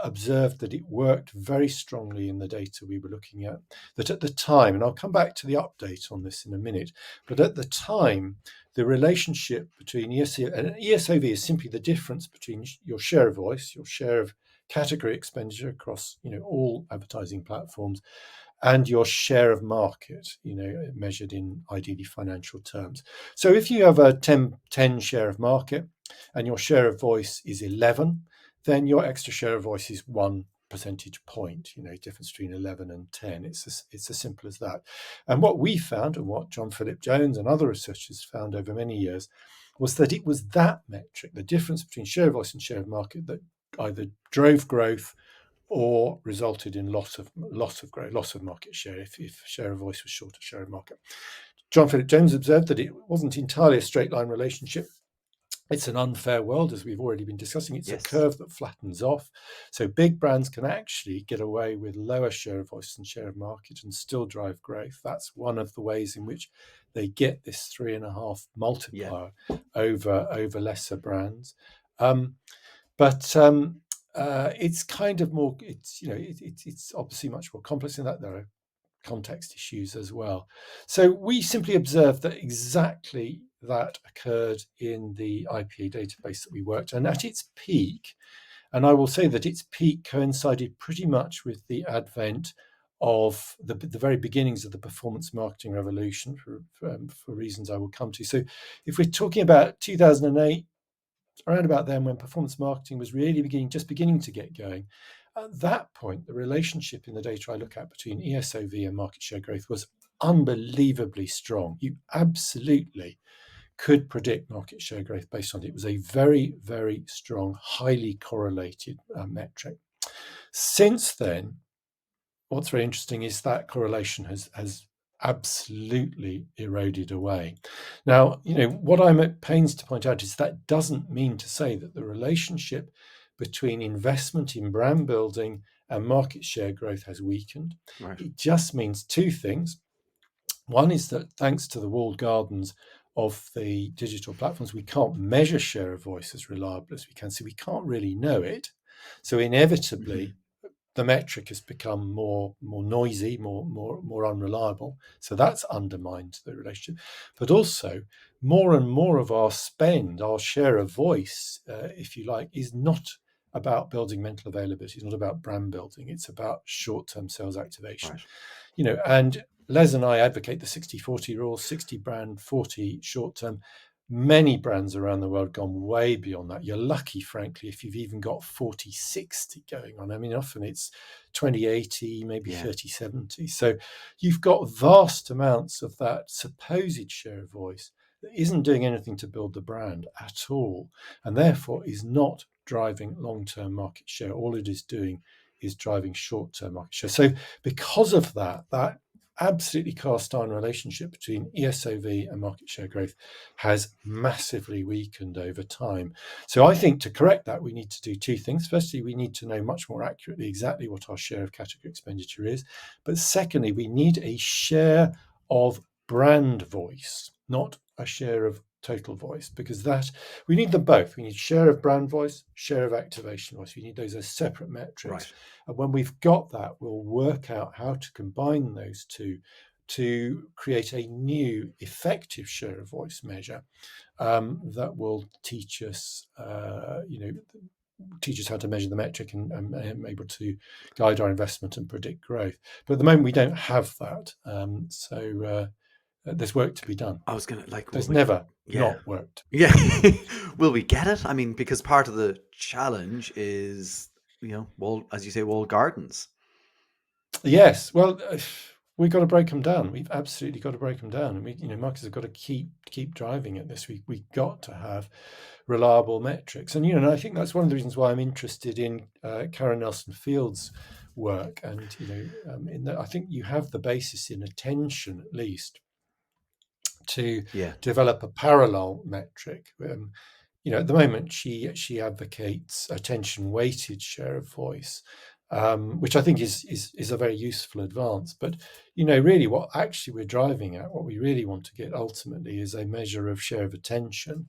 observed that it worked very strongly in the data we were looking at, that at the time, and I'll come back to the update on this in a minute, but at the time, the relationship between ESOV is simply the difference between your share of voice, your share of category expenditure across all advertising platforms, and your share of market, measured in ideally financial terms. So if you have a 10 share of market and your share of voice is 11, then your extra share of voice is 1 percentage point, difference between 11 and 10. It's as simple as that. And what we found, and what John Philip Jones and other researchers found over many years, was that it was that metric, the difference between share of voice and share of market, that either drove growth or resulted in loss of growth, loss of market share if share of voice was short of share of market. John Philip Jones observed that it wasn't entirely a straight line relationship. It's an unfair world, as we've already been discussing. It's a curve that flattens off. So big brands can actually get away with lower share of voice and share of market and still drive growth. That's one of the ways in which they get this 3.5 multiplier over lesser brands. It's kind of more, it's obviously much more complex than that. There are context issues as well. So we simply observed that exactly that occurred in the IPA database that we worked on at its peak. And I will say that its peak coincided pretty much with the advent of the very beginnings of the performance marketing revolution for reasons I will come to. So if we're talking about 2008, around about then, when performance marketing was really beginning to get going, at that point, the relationship in the data I look at between ESOV and market share growth was unbelievably strong. You absolutely could predict market share growth based on it. It was a very, very strong, highly correlated metric. Since then, what's very interesting is that correlation has absolutely eroded away. Now, what I'm at pains to point out is that doesn't mean to say that the relationship between investment in brand building and market share growth has weakened. Right. It just means two things. One is that thanks to the walled gardens of the digital platforms, we can't measure share of voice as reliably as we can. So we can't really know it. So inevitably, the metric has become more noisy, more unreliable. So that's undermined the relationship. But also, more and more of our spend, our share of voice, if you like, is not about building mental availability. It's not about brand building. It's about short-term sales activation. Right. And Les and I advocate the 60-40 rule, 60 brand, 40 short-term. Many brands around the world gone way beyond that. You're lucky, frankly, if you've even got 40-60 going on. I mean, often it's 20-80, maybe 30-70. So you've got vast amounts of that supposed share of voice that isn't doing anything to build the brand at all, and therefore is not driving long-term market share. All it is doing is driving short-term market share. So because of that absolutely cast iron relationship between ESOV and market share growth has massively weakened over time. So I think to correct that, we need to do two things. Firstly, we need to know much more accurately exactly what our share of category expenditure is. But secondly, we need a share of brand voice, not a share of total voice, because that we need them both. We need share of brand voice, share of activation voice. We need those as separate metrics. Right. And when we've got that, we'll work out how to combine those two to create a new effective share of voice measure that will teach us, teach us how to measure the metric and able to guide our investment and predict growth. But at the moment, we don't have that. So there's work to be done. I was going to there's never not worked. Yeah. Will we get it? I mean, because part of the challenge is, as you say, walled gardens. Yes. Well, we've got to break them down. We've absolutely got to break them down. And marketers have got to keep driving at this. We've got to have reliable metrics. And, I think that's one of the reasons why I'm interested in Karen Nelson-Field's work. And, in that, I think you have the basis in attention, at least, to develop a parallel metric. At the moment, she advocates attention-weighted share of voice, which I think is a very useful advance. But really, what actually we're driving at, what we really want to get ultimately, is a measure of share of attention,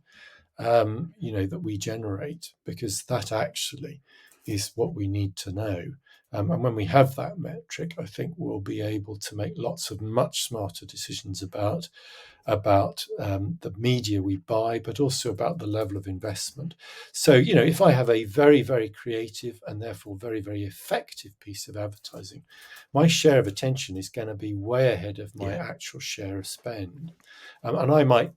that we generate, because that actually is what we need to know. And when we have that metric, I think we'll be able to make lots of much smarter decisions about the media we buy, but also about the level of investment. So, if I have a very, very creative and therefore very, very effective piece of advertising, my share of attention is going to be way ahead of my actual share of spend. And I might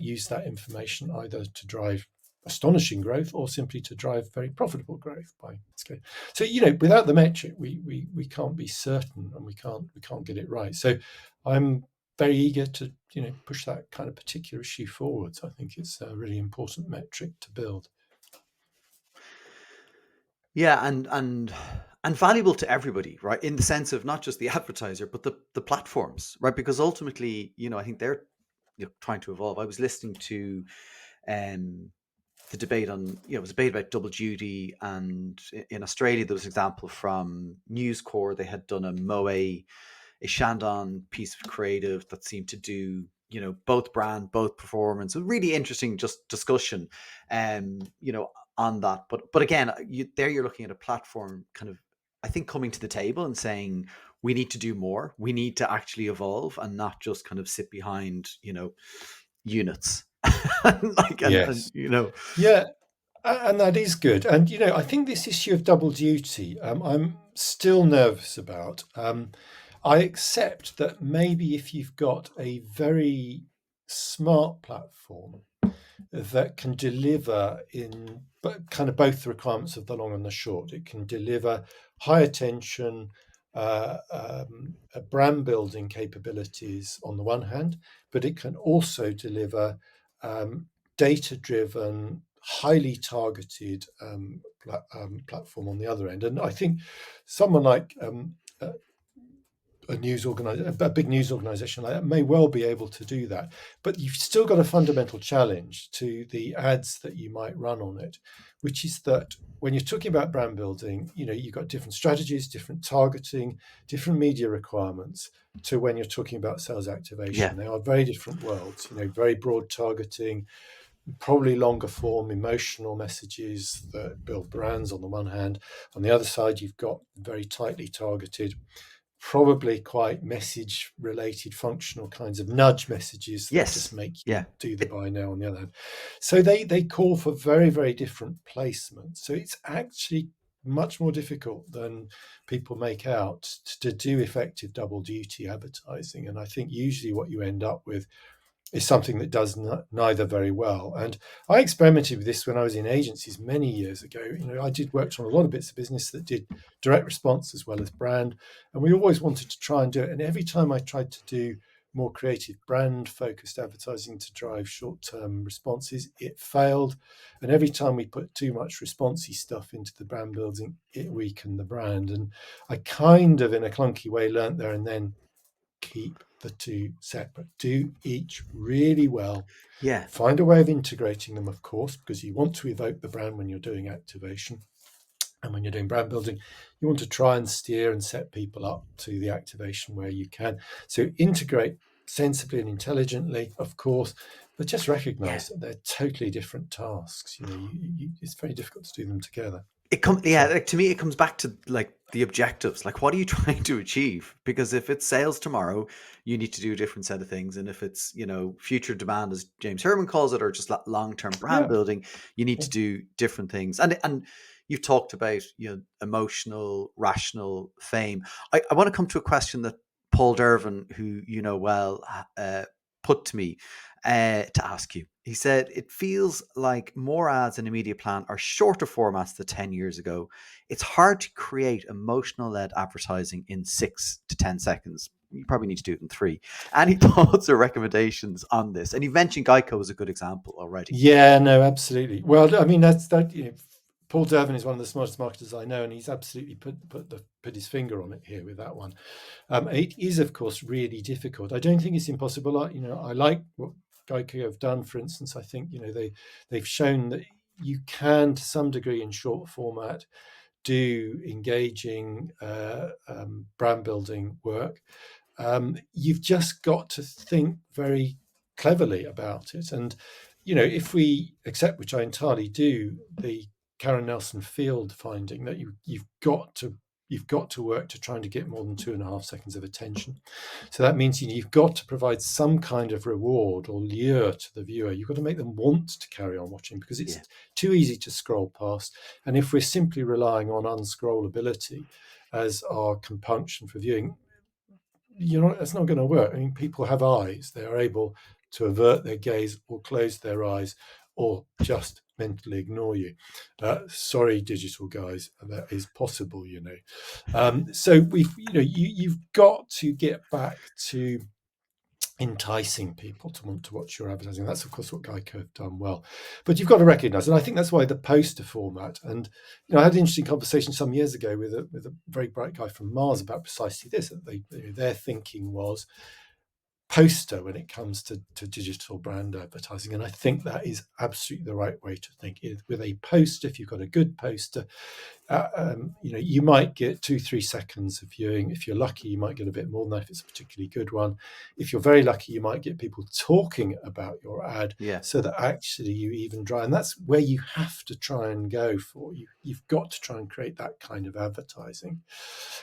use that information either to drive astonishing growth or simply to drive very profitable growth by scale. So, without the metric, we can't be certain, and we can't get it right. So I'm very eager to push that kind of particular issue forwards. I think it's a really important metric to build. Yeah, and valuable to everybody, right? In the sense of not just the advertiser, but the platforms, right? Because ultimately, I think they're trying to evolve. I was listening to the debate on, it was a debate about double duty, and in Australia there was an example from News Corp. They had done a Shandon piece of creative that seemed to do both brand, both performance. A really interesting just discussion, on that. But again, you're looking at a platform kind of, I think, coming to the table and saying we need to do more. We need to actually evolve and not just kind of sit behind units. Yes. Yeah, and that is good. And I think this issue of double duty, I'm still nervous about. I accept that maybe if you've got a very smart platform that can deliver in kind of both the requirements of the long and the short, it can deliver high attention, brand building capabilities on the one hand, but it can also deliver data driven, highly targeted platform on the other end. And I think someone like a big news organization like that may well be able to do that. But you've still got a fundamental challenge to the ads that you might run on it, which is that when you're talking about brand building, you've got different strategies, different targeting, different media requirements to when you're talking about sales activation. They are very different worlds, very broad targeting, probably longer form emotional messages that build brands on the one hand. On the other side, you've got very tightly targeted, probably quite message related functional kinds of nudge messages that just make you do the buy now on the other hand. So they call for very, very different placements. So it's actually much more difficult than people make out to do effective double duty advertising. And I think usually what you end up with is something that does neither very well. And I experimented with this when I was in agencies many years ago. I worked on a lot of bits of business that did direct response as well as brand, and we always wanted to try and do it. And every time I tried to do more creative brand focused advertising to drive short-term responses, it failed. And every time we put too much responsive stuff into the brand building, it weakened the brand. And I kind of, in a clunky way, learnt there and then, keep the two separate. Do each really well. Find a way of integrating them, of course, because you want to evoke the brand when you're doing activation. And when you're doing brand building, you want to try and steer and set people up to the activation where you can. So integrate sensibly and intelligently, of course, but just recognize that they're totally different tasks. It's very difficult to do them together. To me, it comes back to like the objectives. Like, what are you trying to achieve? Because if it's sales tomorrow, you need to do a different set of things. And if it's, future demand, as James Herman calls it, or just long-term brand building, you need to do different things. And you've talked about, emotional, rational fame. I want to come to a question that Paul Dervin, who you know well, put to me to ask you. He said, it feels like more ads in a media plan are shorter formats than 10 years ago. It's hard to create emotional-led advertising in 6 to 10 seconds. You probably need to do it in 3. Any thoughts or recommendations on this? And you mentioned Geico as a good example already. Yeah, no, absolutely. Well, I mean, that's that. Paul Dervin is one of the smartest marketers I know, and he's absolutely put his finger on it here with that one. It is, of course, really difficult. I don't think it's impossible. I like what Geico have done, for instance. I think they've shown that you can, to some degree, in short format, do engaging brand building work. You've just got to think very cleverly about it. And if we accept, which I entirely do, the Karen Nelson Field finding that you've got to work to trying to get more than 2.5 seconds of attention. So that means you've got to provide some kind of reward or lure to the viewer. You've got to make them want to carry on watching, because it's too easy to scroll past. And if we're simply relying on unscrollability as our compunction for viewing, it's not going to work. I mean, people have eyes. They are able to avert their gaze or close their eyes or just mentally ignore you. Sorry, digital guys, that is possible, So you've got to get back to enticing people to want to watch your advertising. That's, of course, what Geico have done well. But you've got to recognise, and I think that's why the poster format, and I had an interesting conversation some years ago with a very bright guy from Mars about precisely this, that their thinking was poster when it comes to digital brand advertising. And I think that is absolutely the right way to think. With a poster, if you've got a good poster, you might get 2-3 seconds of viewing. If you're lucky, you might get a bit more than that if it's a particularly good one. If you're very lucky, you might get people talking about your ad, so that actually you even drive. And that's where you have to try and go for. You've got to try and create that kind of advertising.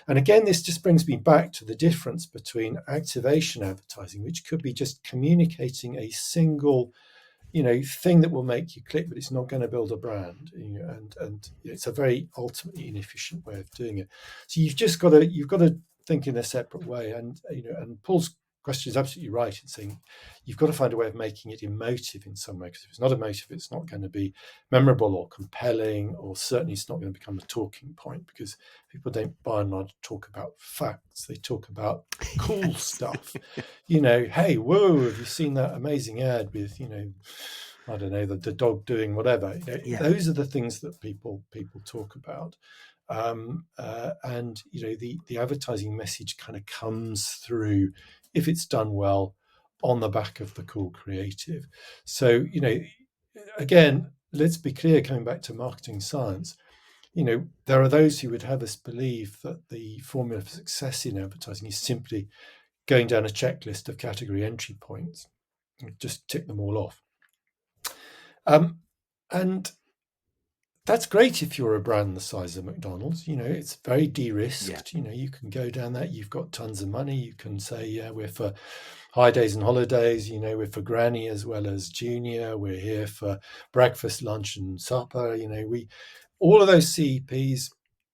And again, this just brings me back to the difference between activation advertising, which could be just communicating a single thing that will make you click, but it's not going to build a brand, and it's a very ultimately inefficient way of doing it. So you've got to think in a separate way. And Paul's question is absolutely right in saying you've got to find a way of making it emotive in some way, because if it's not emotive, it's not going to be memorable or compelling, or certainly it's not going to become a talking point, because people don't by and large talk about facts. They talk about cool stuff. Hey, whoa, have you seen that amazing ad with, I don't know, the dog doing whatever? Those are the things that people talk about. And the advertising message kind of comes through, if it's done well, on the back of the cool creative. So again, let's be clear, coming back to marketing science, there are those who would have us believe that the formula for success in advertising is simply going down a checklist of category entry points, just tick them all off. And that's great if you're a brand the size of McDonald's. It's very de-risked. You can go down that. You've got tons of money. You can say, we're for high days and holidays. We're for granny as well as junior. We're here for breakfast, lunch, and supper. All of those CEPs,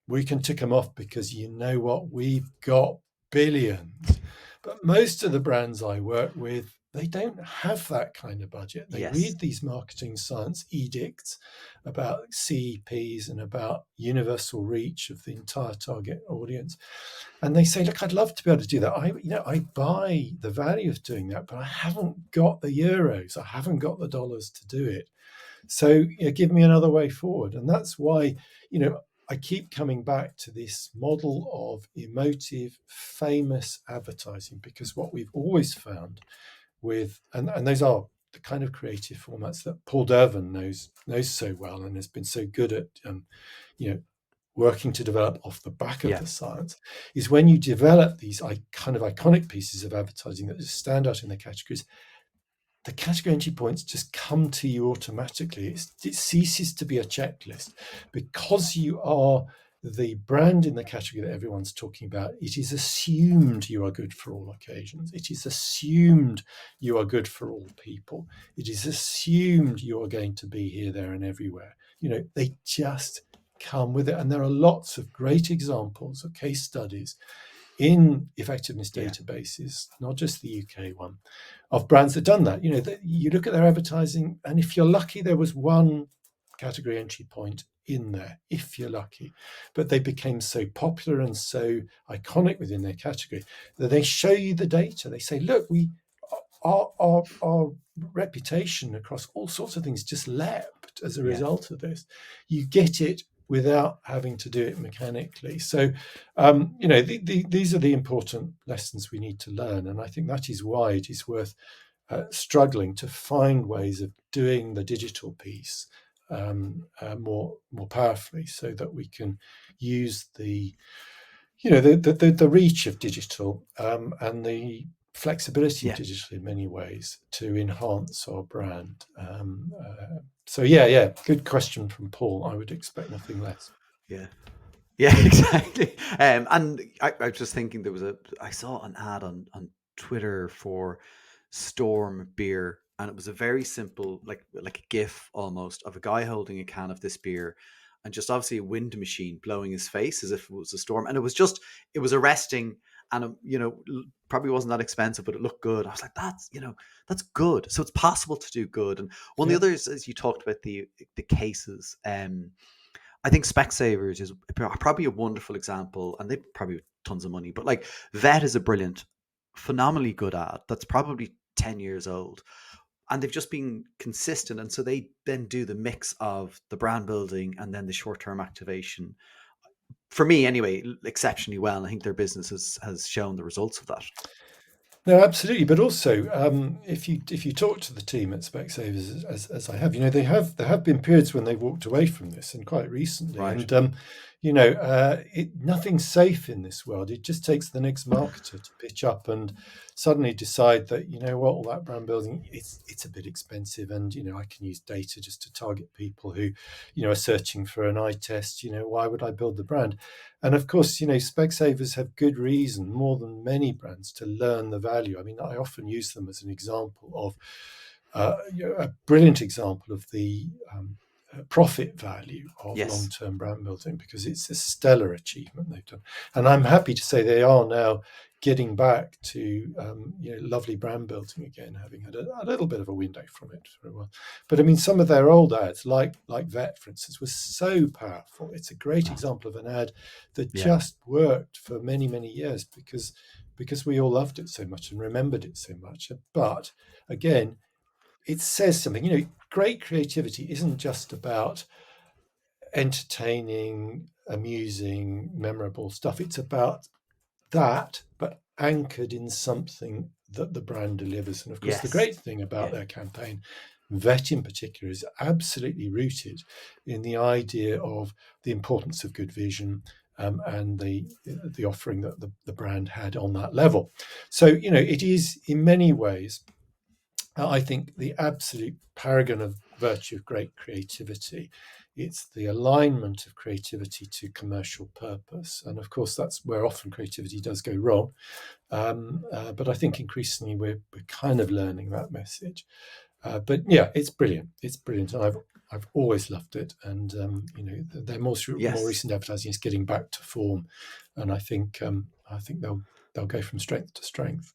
we can tick them off, because what, we've got billions. But most of the brands I work with, they don't have that kind of budget. They read these marketing science edicts about CEPs and about universal reach of the entire target audience. And they say, look, I'd love to be able to do that. I buy the value of doing that, but I haven't got the euros. I haven't got the dollars to do it. So give me another way forward. And that's why, I keep coming back to this model of emotive, famous advertising, because what we've always found with, and those are the kind of creative formats that Paul Dervan knows so well, and has been so good at, working to develop off the back of the science, is when you develop these kind of iconic pieces of advertising that just stand out in the categories, the category entry points just come to you automatically. It ceases to be a checklist, because you are the brand in the category that everyone's talking about. It is assumed you are good for all occasions. It is assumed you are good for all people. It is assumed you are going to be here, there, and everywhere. They just come with it. And there are lots of great examples of case studies in effectiveness databases, not just the UK one, of brands that done that. You look at their advertising, and if you're lucky, there was one category entry point in there, if you're lucky. But they became so popular and so iconic within their category that they show you the data. They say, look, our reputation across all sorts of things just leapt as a result of this. You get it without having to do it mechanically. So, these are the important lessons we need to learn. And I think that is why it is worth struggling to find ways of doing the digital piece more powerfully, so that we can use the reach of digital and the flexibility of digital in many ways to enhance our brand. So yeah, good question from Paul. I would expect nothing less. Yeah. Yeah, exactly. And I was just thinking I saw an ad on Twitter for Storm beer, and it was a very simple, like a GIF almost of a guy holding a can of this beer, and just obviously a wind machine blowing his face as if it was a storm, and it was arresting, and probably wasn't that expensive, but it looked good. I was like, that's good. So it's possible to do good. And one of Yeah. the others, as you talked about the cases, I think Specsavers is probably a wonderful example, and they probably have tons of money. But like Vet is a brilliant, phenomenally good ad that's probably 10 years old, and they've just been consistent. And so they then do the mix of the brand building and then the short term activation. For me, anyway, exceptionally well. And I think their business has shown the results of that. No, absolutely. But also, if you talk to the team at Specsavers, as I have, there have been periods when they've walked away from this, and quite recently. Right. And nothing's safe in this world. It just takes the next marketer to pitch up and suddenly decide that all that brand building it's a bit expensive, and I can use data just to target people who are searching for an eye test. Why would I build the brand? And of course, Specsavers have good reason, more than many brands, to learn the value. I mean, I often use them as an example of a brilliant example of the profit value of Yes. long-term brand building, because it's a stellar achievement they've done. And I'm happy to say they are now getting back to lovely brand building again, having had a little bit of a window from it for a while. But I mean, some of their old ads, like Vet, for instance, was so powerful. It's a great example of an ad that just worked for many, many years because we all loved it so much and remembered it so much. But again, it says something. Great creativity isn't just about entertaining, amusing, memorable stuff. It's about that, but anchored in something that the brand delivers. And of course, the Yes. great thing about their campaign, Vet in particular, is absolutely rooted in the idea of the importance of good vision, and the offering that the brand had on that level. So, it is in many ways, I think, the absolute paragon of virtue of great creativity. It's the alignment of creativity to commercial purpose. And of course, that's where often creativity does go wrong. But I think increasingly we're kind of learning that message. But yeah, it's brilliant. It's brilliant. And I've always loved it. And, their more recent advertising is getting back to form. And I think they'll go from strength to strength.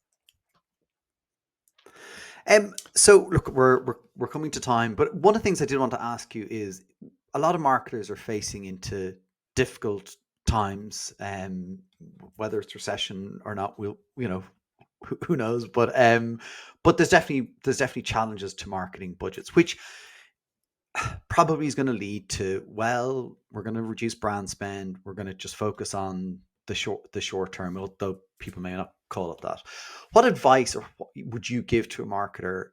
So look, we're coming to time, but one of the things I did want to ask you is a lot of marketers are facing into difficult times, whether it's recession or not, who knows, but there's definitely challenges to marketing budgets, which probably is going to lead to, well, we're going to reduce brand spend, we're going to just focus on the short term, although people may not call it that. What advice or what would you give to a marketer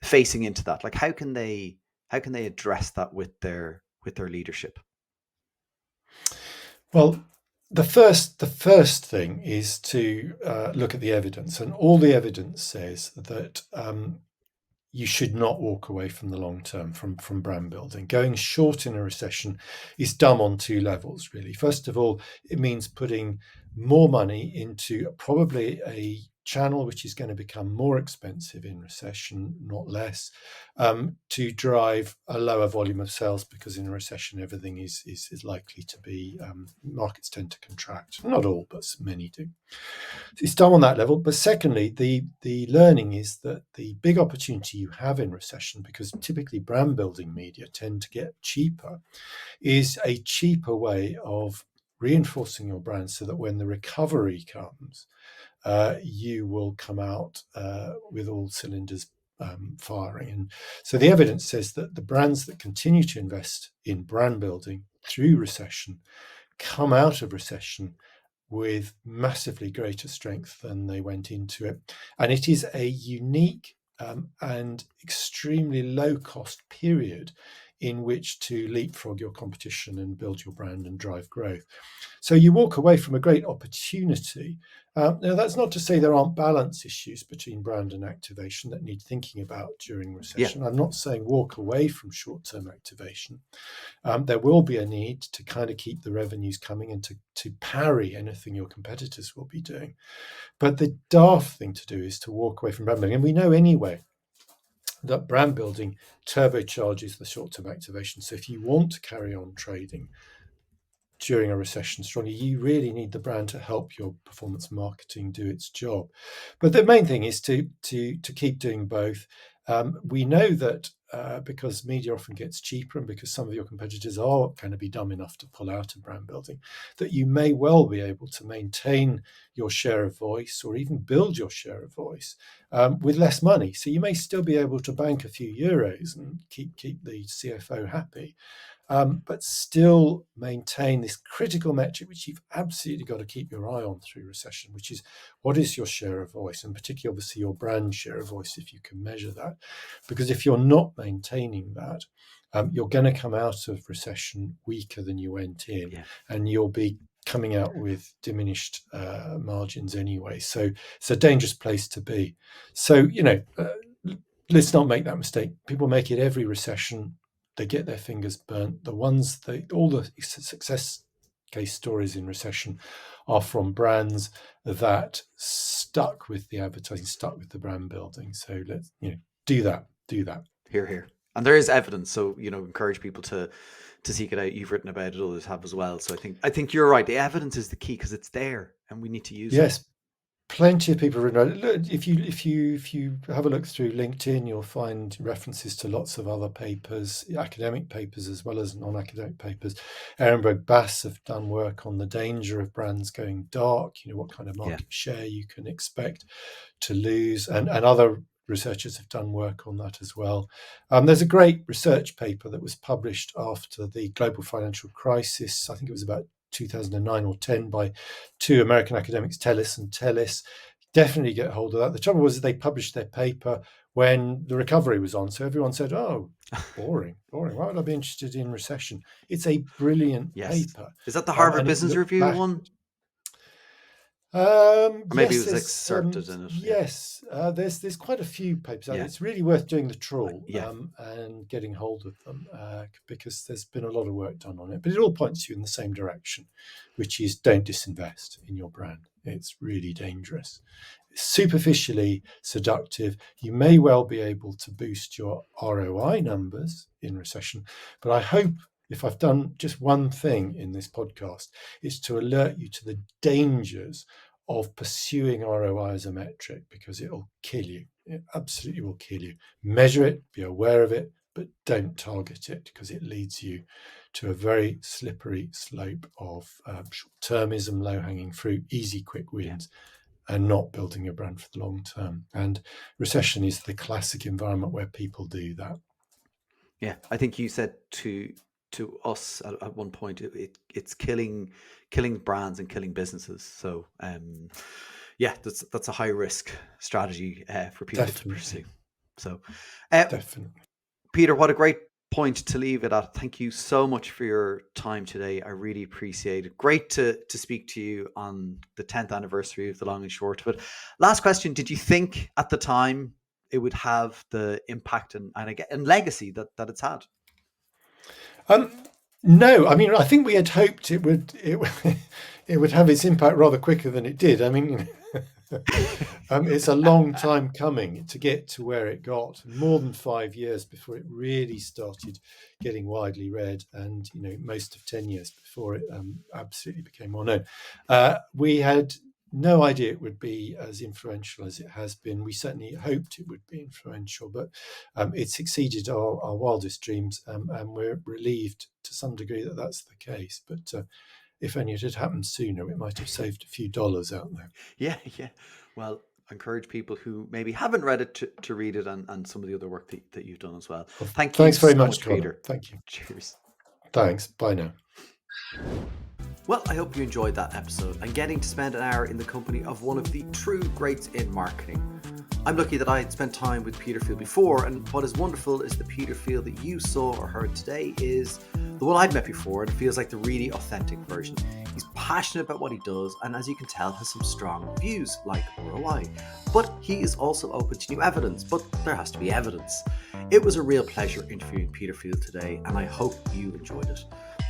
facing into that? Like, how can they address that with their leadership? Well, the first thing is to look at the evidence, and all the evidence says that you should not walk away from the long term from brand building. Going short in a recession is dumb on two levels, really. First of all, it means putting more money into probably a channel which is going to become more expensive in recession, not less, to drive a lower volume of sales, because in a recession everything is likely to be, markets tend to contract. Not all, but many do. It's done on that level. But secondly, the learning is that the big opportunity you have in recession, because typically brand building media tend to get cheaper, is a cheaper way of reinforcing your brand so that when the recovery comes, you will come out with all cylinders firing. And so the evidence says that the brands that continue to invest in brand building through recession come out of recession with massively greater strength than they went into it. And it is a unique and extremely low cost period in which to leapfrog your competition and build your brand and drive growth. So you walk away from a great opportunity. Now, that's not to say there aren't balance issues between brand and activation that need thinking about during recession. I'm not saying walk away from short-term activation. There will be a need to kind of keep the revenues coming and to parry anything your competitors will be doing. But the daft thing to do is to walk away from brand building. And we know anyway that brand building turbocharges the short-term activation. So if you want to carry on trading during a recession strongly, you really need the brand to help your performance marketing do its job. But the main thing is to keep doing both. We know that because media often gets cheaper and because some of your competitors are going to be dumb enough to pull out of brand building, that you may well be able to maintain your share of voice or even build your share of voice with less money. So you may still be able to bank a few euros and keep the CFO happy. But still maintain this critical metric, which you've absolutely got to keep your eye on through recession, which is what is your share of voice, and particularly obviously your brand share of voice, if you can measure that. Because if you're not maintaining that, you're going to come out of recession weaker than you went in, and you'll be coming out with diminished margins anyway. So it's a dangerous place to be. So, let's not make that mistake. People make it every recession. They get their fingers burnt. All the success case stories in recession are from brands that stuck with the advertising, stuck with the brand building. So let's do that. Here. And there is evidence. So, encourage people to seek it out. You've written about it, others have as well. So I think you're right. The evidence is the key because it's there and we need to use it. Yes. Plenty of people have written about it. If you have a look through LinkedIn, you'll find references to lots of other papers, academic papers as well as non-academic papers. Ehrenberg Bass have done work on the danger of brands going dark, what kind of market share you can expect to lose, and other researchers have done work on that as well. There's a great research paper that was published after the global financial crisis. I think it was about 2009 or 10 by two American academics, Tellis and Tellis. Definitely get hold of that. The trouble was they published their paper when the recovery was on. So everyone said, oh, boring. Why would I be interested in recession? It's a brilliant paper. Is that the Harvard Business Review one? Or maybe it was excerpted in it. Yes, there's quite a few papers out there. It's really worth doing the trawl and getting hold of them because there's been a lot of work done on it. But it all points you in the same direction, which is don't disinvest in your brand. It's really dangerous. It's superficially seductive. You may well be able to boost your ROI numbers in recession, but I hope if I've done just one thing in this podcast, is to alert you to the dangers of pursuing ROI as a metric, because it'll kill you. It absolutely will kill you. Measure it, be aware of it, but don't target it because it leads you to a very slippery slope of short-termism, low-hanging fruit, easy, quick wins, and not building a brand for the long term. And recession is the classic environment where people do that. Yeah, I think you said to us at one point, it's killing brands and killing businesses. So that's a high risk strategy for people to pursue. So definitely, Peter, what a great point to leave it at. Thank you so much for your time today. I really appreciate it. Great to speak to you on the 10th anniversary of The Long and Short. But last question, did you think at the time it would have the impact and legacy that it's had? No, I mean, I think we had hoped it would have its impact rather quicker than it did. I mean, it's a long time coming to get to where it got, more than 5 years before it really started getting widely read, and most of 10 years before it absolutely became well known. We had no idea it would be as influential as it has been. We certainly hoped it would be influential, but it's exceeded our wildest dreams, and we're relieved to some degree that that's the case. But if only it had happened sooner, it might have saved a few dollars out there. Yeah. Well, I encourage people who maybe haven't read it to read it, and some of the other work that you've done as well. Thank you. Thanks very much, Connor. Peter. Thank you. Cheers. Thanks. Bye now. Well, I hope you enjoyed that episode and getting to spend an hour in the company of one of the true greats in marketing. I'm lucky that I had spent time with Peter Field before, and what is wonderful is the Peter Field that you saw or heard today is the one I'd met before, and it feels like the really authentic version. He's passionate about what he does, and as you can tell, has some strong views like ROI. But he is also open to new evidence, but there has to be evidence. It was a real pleasure interviewing Peter Field today, and I hope you enjoyed it.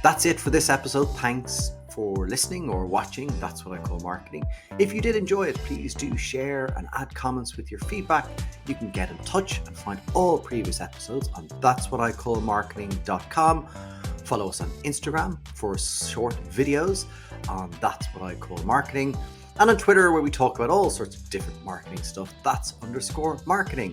That's it for this episode. Thanks for listening or watching. That's what I call marketing. If you did enjoy it, please do share and add comments with your feedback. You can get in touch and find all previous episodes on that'swhatIcallmarketing.com. Follow us on Instagram for short videos on That's What I Call Marketing. And on Twitter, where we talk about all sorts of different marketing stuff, that's _marketing.